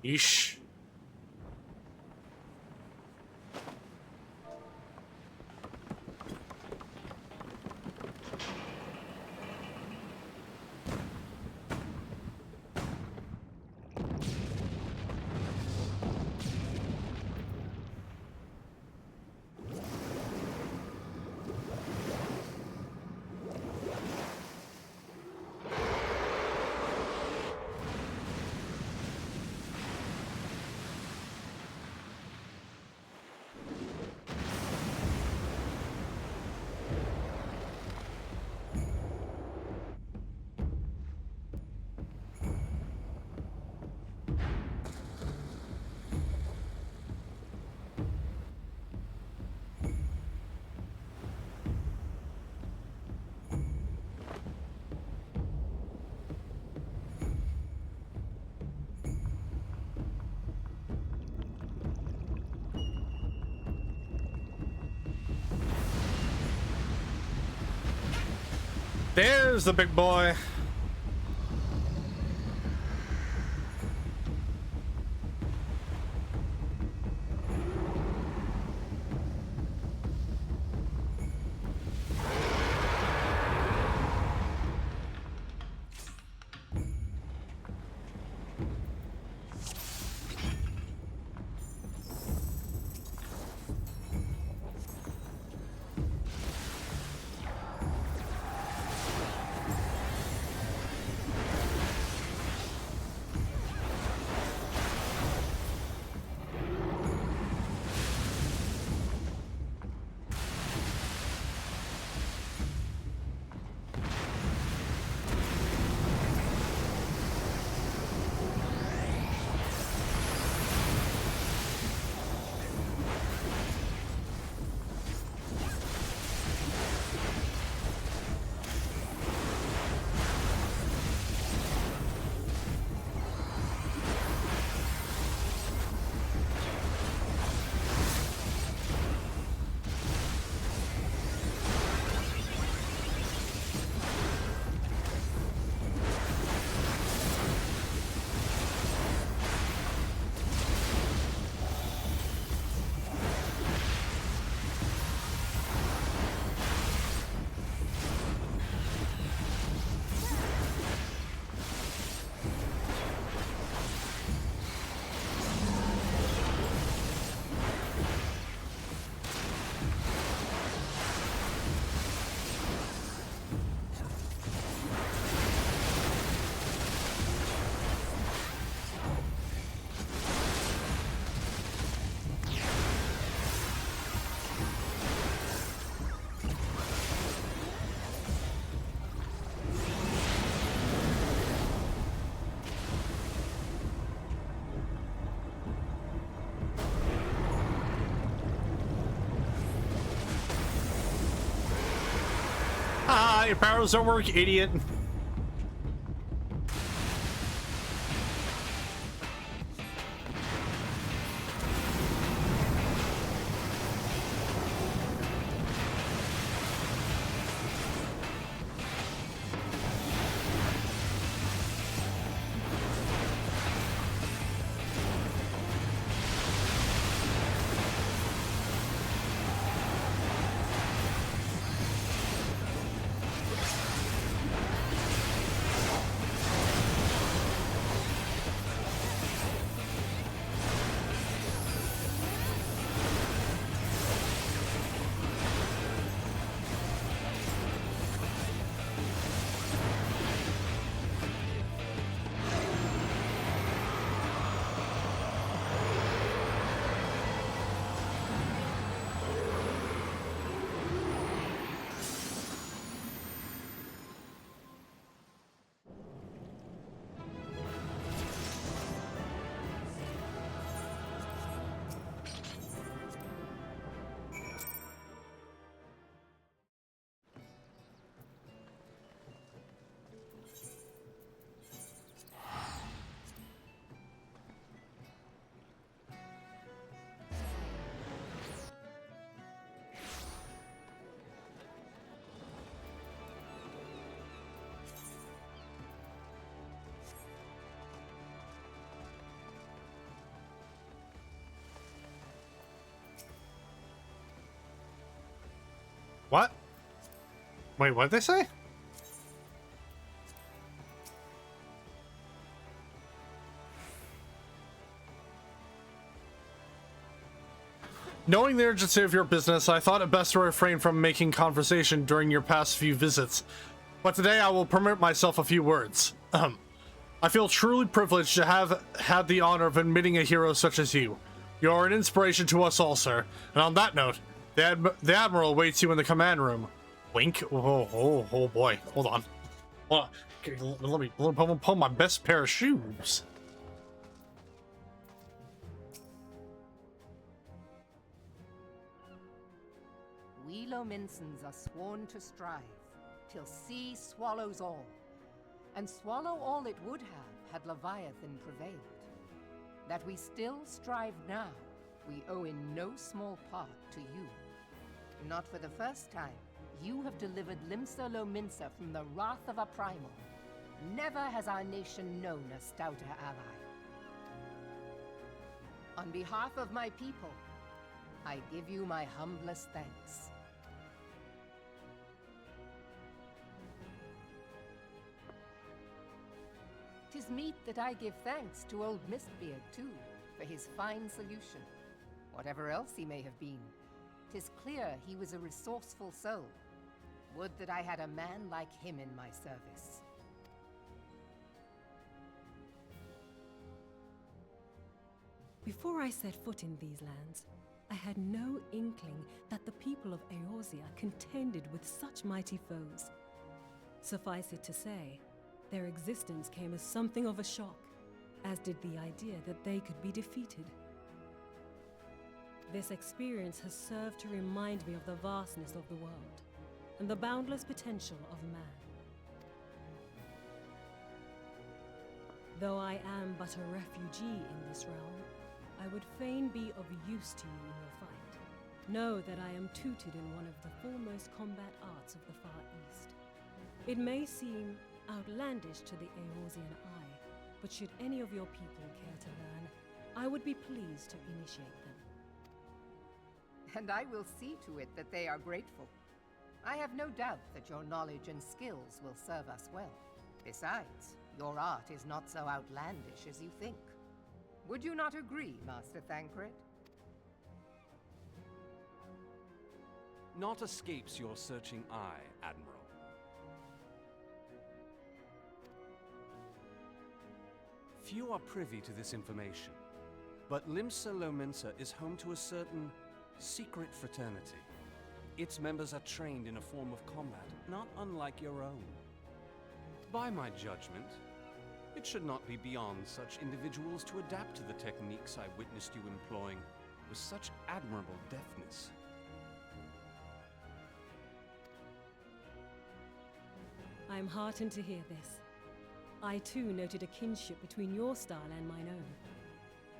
Yeesh. There's the big boy. your powers don't work, idiot. What? Wait, what did they say? Knowing the urgency of your business, I thought it best to refrain from making conversation during your past few visits. But today I will permit myself a few words. I feel truly privileged to have had the honor of admitting a hero such as you. You are an inspiration to us all, sir. And on that note, the Admiral awaits you in the command room. Wink. Oh boy. Hold on. Let me pull my best pair of shoes. We Lominsons are sworn to strive, till sea swallows all. And swallow all it would have had Leviathan prevailed. That we still strive now, we owe in no small part to you. Not for the first time, you have delivered Limsa Lominsa from the wrath of a primal. Never has our nation known a stouter ally. On behalf of my people, I give you my humblest thanks. 'Tis meet that I give thanks to old Mistbeard, too, for his fine solution. Whatever else he may have been, 'tis clear he was a resourceful soul. Would that I had a man like him in my service. Before I set foot in these lands, I had no inkling that the people of Eorzea contended with such mighty foes. Suffice it to say, their existence came as something of a shock, as did the idea that they could be defeated. This experience has served to remind me of the vastness of the world, and the boundless potential of man. Though I am but a refugee in this realm, I would fain be of use to you in your fight. Know that I am tutored in one of the foremost combat arts of the Far East. It may seem outlandish to the Eorzean eye, but should any of your people care to learn, I would be pleased to initiate them. And I will see to it that they are grateful. I have no doubt that your knowledge and skills will serve us well. Besides, your art is not so outlandish as you think. Would you not agree, Master Thancred? Naught escapes your searching eye, Admiral. Few are privy to this information, but Limsa Lominsa is home to a certain secret fraternity. Its members are trained in a form of combat not unlike your own. By my judgment, it should not be beyond such individuals to adapt to the techniques I witnessed you employing with such admirable deftness. I'm heartened to hear this. I too noted a kinship between your style and mine own,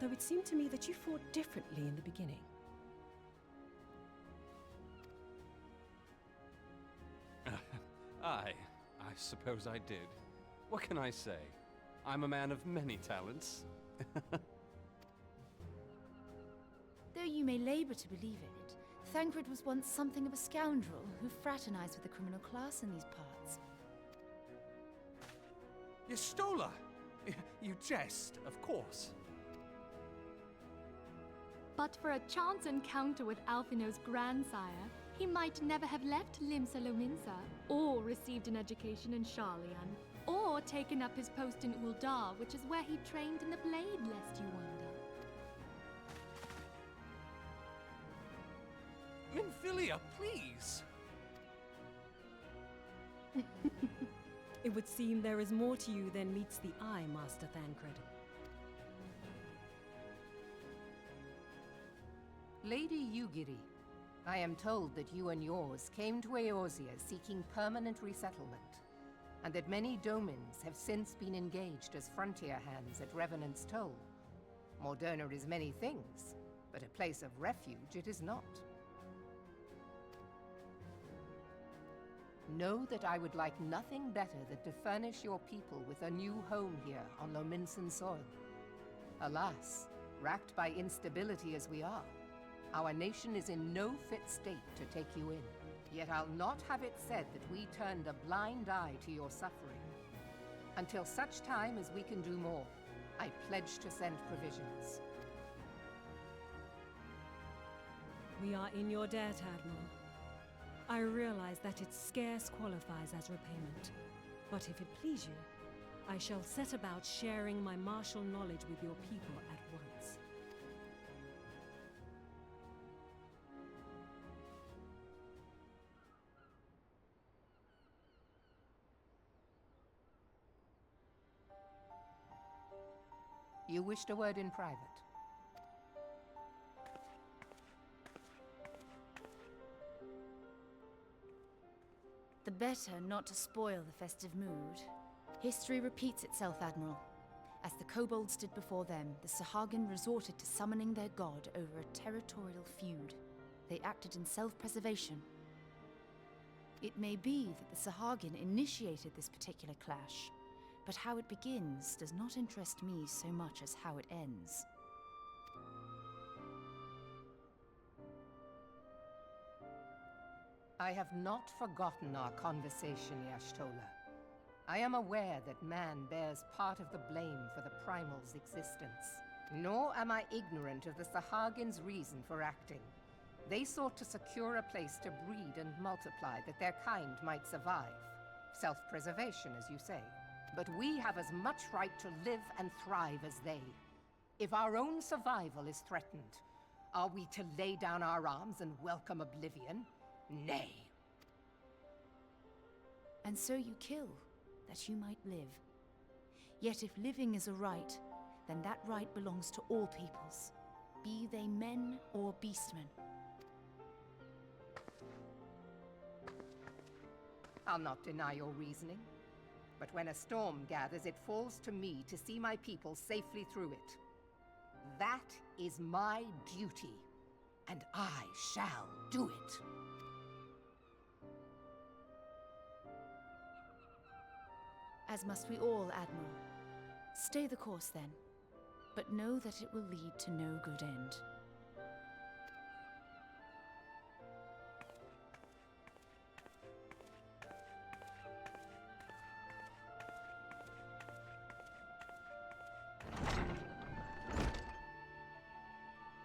though it seemed to me that you fought differently in the beginning. I suppose I did. What can I say? I'm a man of many talents. Though you may labor to believe it, Thancred was once something of a scoundrel who fraternized with the criminal class in these parts. Yestola! You jest, of course. But for a chance encounter with Alphino's grandsire, he might never have left Limsa Lominsa, or received an education in Sharlayan, or taken up his post in Uldar, which is where he trained in the blade, lest you wonder. Minfilia, please! It would seem there is more to you than meets the eye, Master Thancred. Lady Yugiri, I am told that you and yours came to Eorzea seeking permanent resettlement, and that many domins have since been engaged as frontier hands at Revenant's Toll. Moderna is many things, but a place of refuge it is not. Know that I would like nothing better than to furnish your people with a new home here on Lominsan soil. Alas, racked by instability as we are, our nation is in no fit state to take you in. Yet I'll not have it said that we turned a blind eye to your suffering. Until such time as we can do more, I pledge to send provisions. We are in your debt, Admiral. I realize that it scarce qualifies as repayment, but if it please you, I shall set about sharing my martial knowledge with your people at once. You wished a word in private. The better not to spoil the festive mood. History repeats itself, Admiral. As the kobolds did before them, the Sahagin resorted to summoning their god over a territorial feud. They acted in self-preservation. It may be that the Sahagin initiated this particular clash, but how it begins does not interest me so much as how it ends. I have not forgotten our conversation, Y'ashtola. I am aware that man bears part of the blame for the Primal's existence. Nor am I ignorant of the Sahagin's reason for acting. They sought to secure a place to breed and multiply that their kind might survive. Self-preservation, as you say. But we have as much right to live and thrive as they. If our own survival is threatened, are we to lay down our arms and welcome oblivion? Nay. And so you kill, that you might live. Yet if living is a right, then that right belongs to all peoples, be they men or beastmen. I'll not deny your reasoning. But when a storm gathers, it falls to me to see my people safely through it. That is my duty, and I shall do it. As must we all, Admiral. Stay the course, then. But know that it will lead to no good end.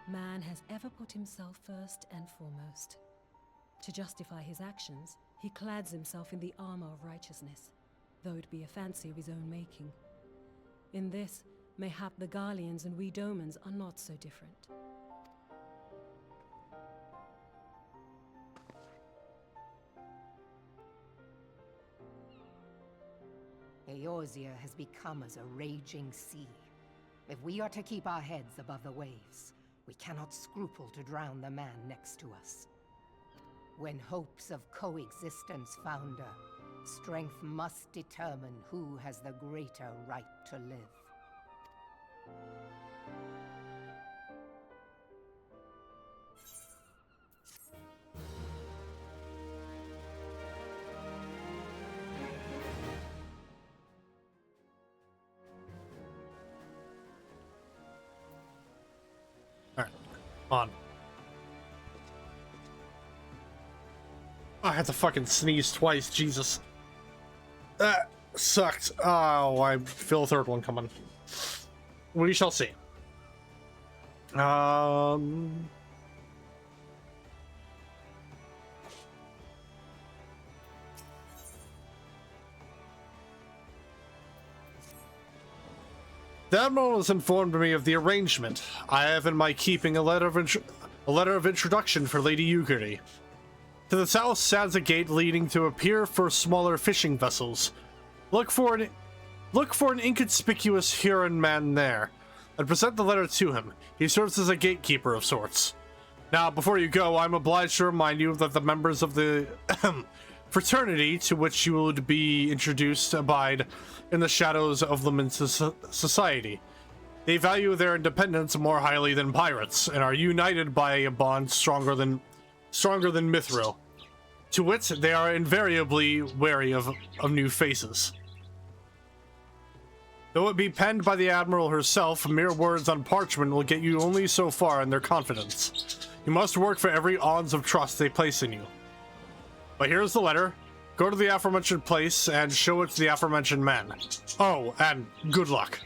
Man has ever put himself first and foremost. To justify his actions, he clads himself in the armor of righteousness, though it be a fancy of his own making. In this, mayhap the Garleans and we Domans are not so different. Eorzea has become as a raging sea. If we are to keep our heads above the waves, we cannot scruple to drown the man next to us. When hopes of coexistence founder, Strength must determine who has the greater right to live. Alright, on. I had to fucking sneeze twice, Jesus. That sucked. Oh, I feel a third one coming. We shall see. The Admiral has informed me of the arrangement. I have in my keeping a letter of introduction for Lady Yugiri. To the south stands a gate leading to a pier for smaller fishing vessels. Look for an inconspicuous Huron man there, and present the letter to him. He serves as a gatekeeper of sorts. Now, before you go, I'm obliged to remind you that the members of the fraternity to which you would be introduced abide in the shadows of Lumin's society. They value their independence more highly than pirates, and are united by a bond stronger than Mithril. To wit, they are invariably wary of new faces. Though it be penned by the Admiral herself, mere words on parchment will get you only so far in their confidence. You must work for every ounce of trust they place in you. But here's the letter. Go to the aforementioned place and show it to the aforementioned man. Oh, and good luck.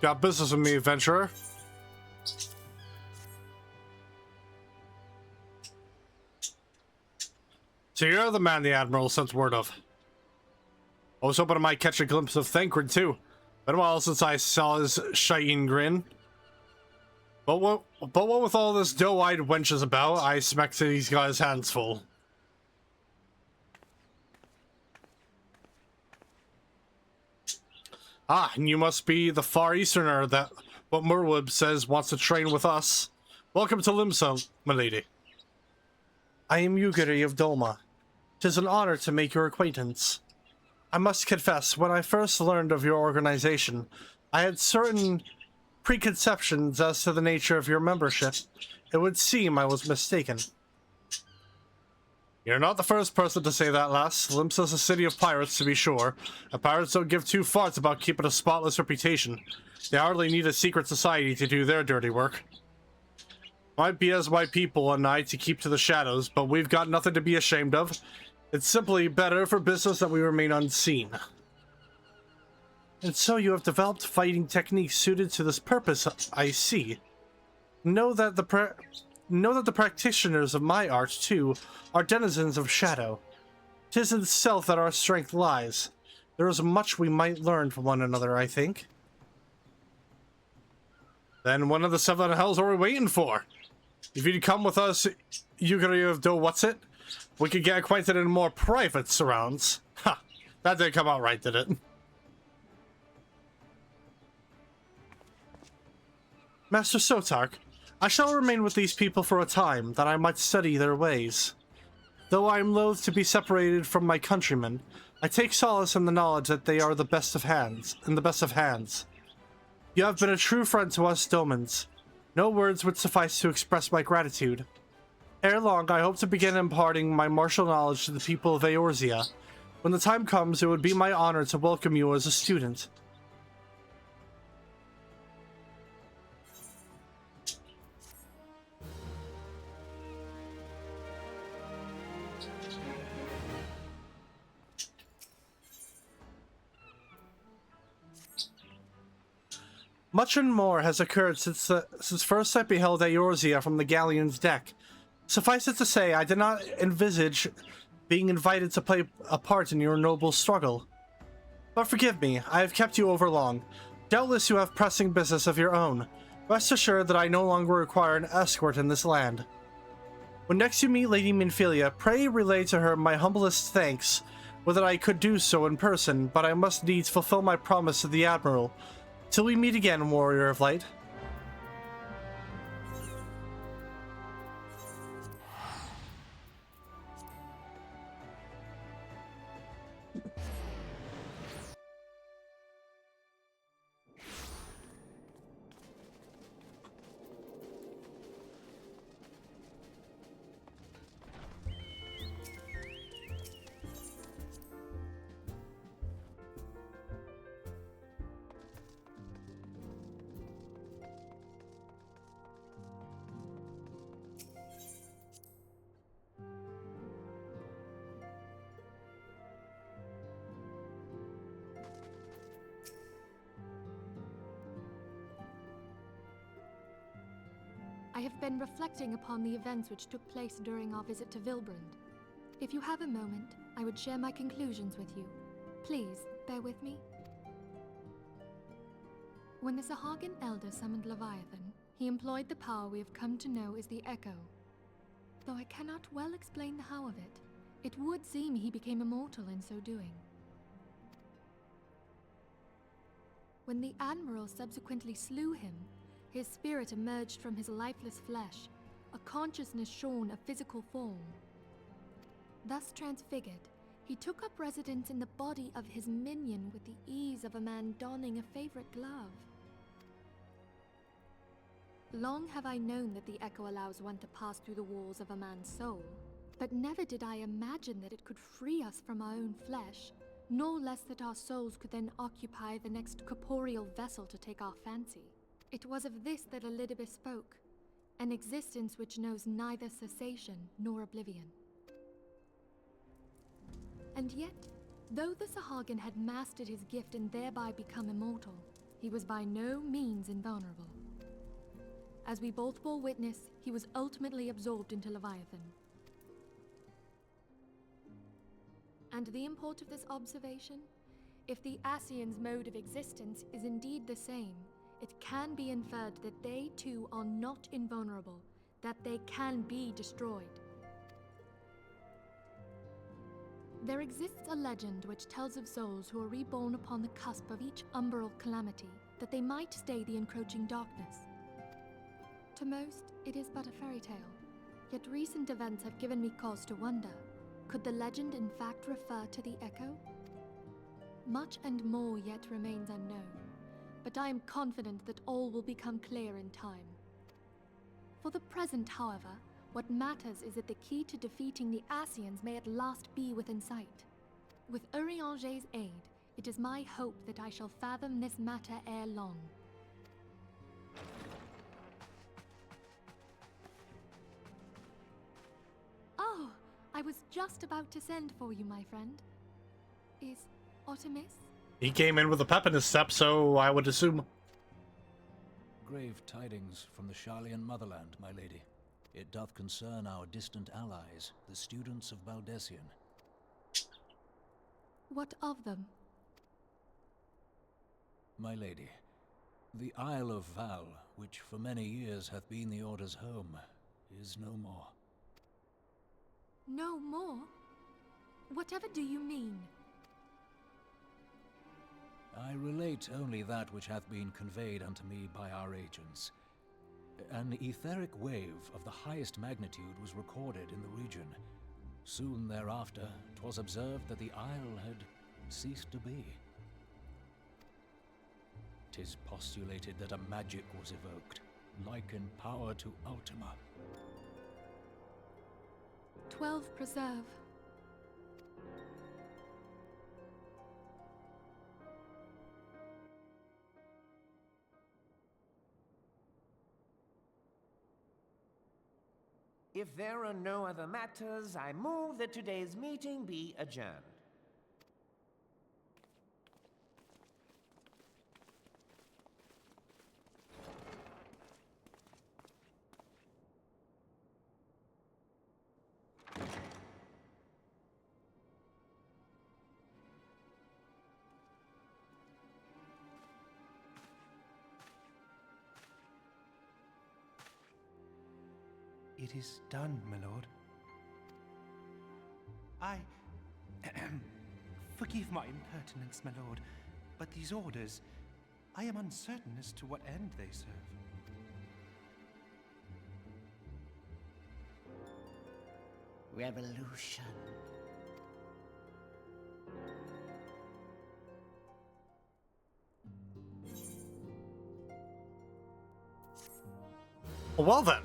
Got business with me, adventurer. So you're the man the Admiral sent word of. I was hoping I might catch a glimpse of Thancred too. Been a while since I saw his shining grin. But what with all this doe-eyed wenches about, I suspect he's got his hands full. Ah, and you must be the Far Easterner that what Merwib says wants to train with us. Welcome to Limsa, my lady. I am Yugiri of Dolma. 'Tis an honor to make your acquaintance. I must confess, when I first learned of your organization, I had certain preconceptions as to the nature of your membership. It would seem I was mistaken. You're not the first person to say that, lass. Limsa's a city of pirates, to be sure, and pirates don't give two farts about keeping a spotless reputation. They hardly need a secret society to do their dirty work. Might be as my people and I to keep to the shadows, but we've got nothing to be ashamed of. It's simply better for business that we remain unseen. And so you have developed fighting techniques suited to this purpose, I see. Know that the practitioners of my art, too, are denizens of shadow. 'Tis in stealth that our strength lies. There is much we might learn from one another, I think. Then one of the seven hells are we waiting for? If you'd come with us, Yugiri of Do-What's-It, we could get acquainted in more private surrounds. Ha! That didn't come out right, did it? Master Sotark, I shall remain with these people for a time, that I might study their ways. Though I am loath to be separated from my countrymen, I take solace in the knowledge that they are in the best of hands. You have been a true friend to us Domans. No words would suffice to express my gratitude. Ere long, I hope to begin imparting my martial knowledge to the people of Eorzea. When the time comes, it would be my honor to welcome you as a student. Much and more has occurred since first I beheld Eorzea from the galleon's deck. Suffice it to say, I did not envisage being invited to play a part in your noble struggle. But forgive me, I have kept you over long. Doubtless you have pressing business of your own. Rest assured that I no longer require an escort in this land. When next you meet Lady Minfilia, pray relay to her my humblest thanks, whether I could do so in person, but I must needs fulfill my promise to the Admiral. Till we meet again, Warrior of Light. I have been reflecting upon the events which took place during our visit to Vilbrand. If you have a moment, I would share my conclusions with you. Please, bear with me. When the Sahagin Elder summoned Leviathan, he employed the power we have come to know as the Echo. Though I cannot well explain the how of it, it would seem he became immortal in so doing. When the Admiral subsequently slew him, his spirit emerged from his lifeless flesh, a consciousness shorn of physical form. Thus transfigured, he took up residence in the body of his minion with the ease of a man donning a favorite glove. Long have I known that the Echo allows one to pass through the walls of a man's soul, but never did I imagine that it could free us from our own flesh, nor less that our souls could then occupy the next corporeal vessel to take our fancy. It was of this that Elidibus spoke, an existence which knows neither cessation nor oblivion. And yet, though the Sahagin had mastered his gift and thereby become immortal, he was by no means invulnerable. As we both bore witness, he was ultimately absorbed into Leviathan. And the import of this observation? If the Ascians' mode of existence is indeed the same, it can be inferred that they too are not invulnerable, that they can be destroyed. There exists a legend which tells of souls who are reborn upon the cusp of each umbral calamity, that they might stay the encroaching darkness. To most, it is but a fairy tale, yet recent events have given me cause to wonder, could the legend in fact refer to the Echo? Much and more yet remains unknown, but I am confident that all will become clear in time. For the present, however, what matters is that the key to defeating the Ascians may at last be within sight. With Urianger's aid, it is my hope that I shall fathom this matter ere long. Oh, I was just about to send for you, my friend. Is Artemis? He came in with a pep in his step, so I would assume. Grave tidings from the Sharlayan motherland, my lady. It doth concern our distant allies, the students of Baldessian. What of them? My lady, the Isle of Val, which for many years hath been the Order's home, is no more. No more? Whatever do you mean? I relate only that which hath been conveyed unto me by our agents. An etheric wave of the highest magnitude was recorded in the region. Soon thereafter, 'twas observed that the isle had ceased to be. 'Tis postulated that a magic was evoked, like in power to Ultima. 12 preserve. If there are no other matters, I move that today's meeting be adjourned. It is done, my lord. I... Forgive my impertinence, my lord, but these orders, I am uncertain as to what end they serve. Revolution. Well then.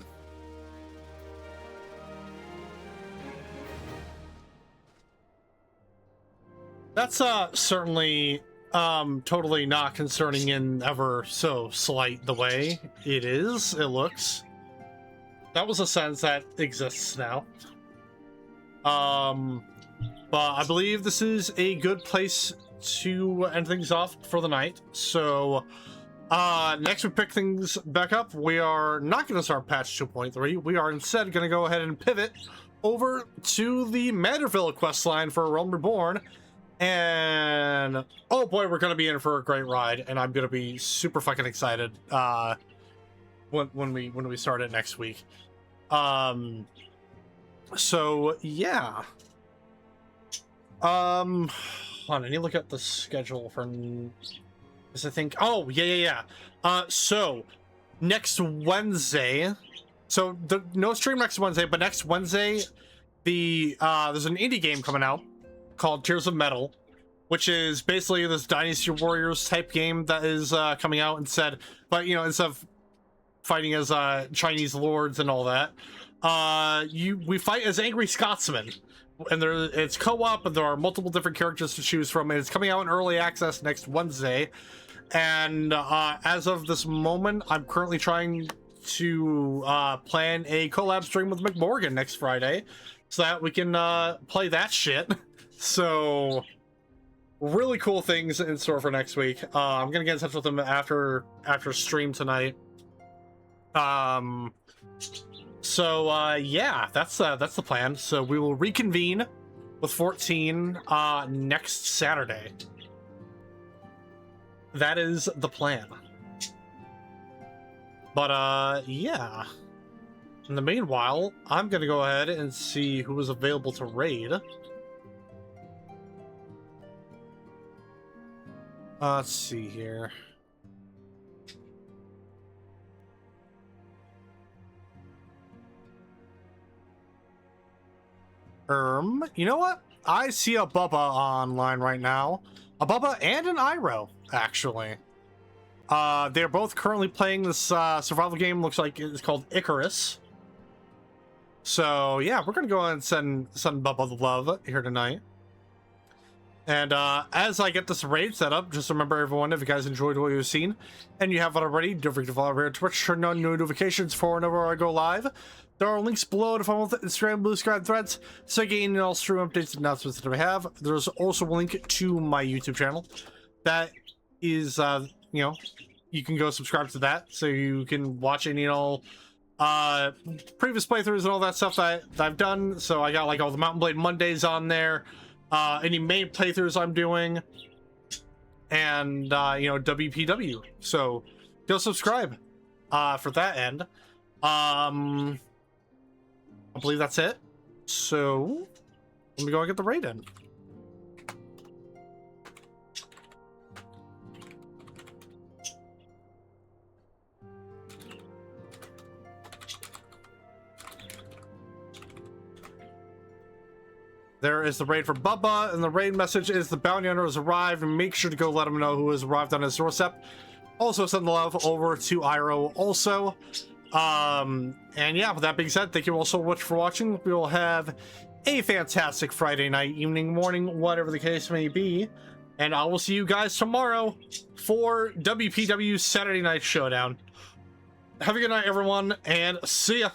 That's certainly totally not concerning in ever so slight the way it is, it looks. That was a sentence that exists now. But I believe this is a good place to end things off for the night. So next we pick things back up. We are not going to start patch 2.3. We are instead going to go ahead and pivot over to the Manderville questline for Realm Reborn. And oh boy, we're going to be in for a great ride, and I'm going to be super fucking excited when we start it next week. So yeah. Hold on, I need to look at the schedule for because I think yeah. So next Wednesday, so no stream next Wednesday, but next Wednesday there's an indie game coming out called Tears of Metal, which is basically this Dynasty Warriors type game that is coming out instead, but you know, instead of fighting as Chinese lords and all that, we fight as angry Scotsmen, and it's co-op, and there are multiple different characters to choose from, and it's coming out in early access next Wednesday. And as of this moment, I'm currently trying to plan a collab stream with McMorgan next Friday so that we can play that shit. So really cool things in store for next week. I'm gonna get in touch with them after stream tonight. So yeah, that's the plan. So we will reconvene with 14 next Saturday. That is the plan. But yeah. In the meanwhile, I'm gonna go ahead and see who is available to raid. Let's see here. You know what? I see a Bubba online right now. A Bubba and an Iroh, actually. They're both currently playing this survival game. Looks like it's called Icarus. So yeah, we're gonna go ahead and send Bubba the love here tonight. And as I get this raid set up, just remember everyone, if you guys enjoyed what you've seen and you haven't already, don't forget to follow over here on Twitch, turn on notifications for whenever I go live. There are links below to follow Instagram, Blue Sky, and Threads, so gain all stream updates and announcements that I have. There's also a link to my YouTube channel. That is, you know, you can go subscribe to that, so you can watch any and all previous playthroughs and all that stuff that I've done. So I got like all the Mountain Blade Mondays on there. Any main playthroughs I'm doing, and you know, WPW. So go subscribe for that end. I believe that's it. So let me go and get the raid in. There is the raid for Bubba, and the raid message is the bounty hunter has arrived, and make sure to go let him know who has arrived on his doorstep. Also send the love over to Iroh also. And yeah, with that being said, thank you all so much for watching. We will have a fantastic Friday night, evening, morning, whatever the case may be. And I will see you guys tomorrow for WPW Saturday Night Showdown. Have a good night, everyone, and see ya.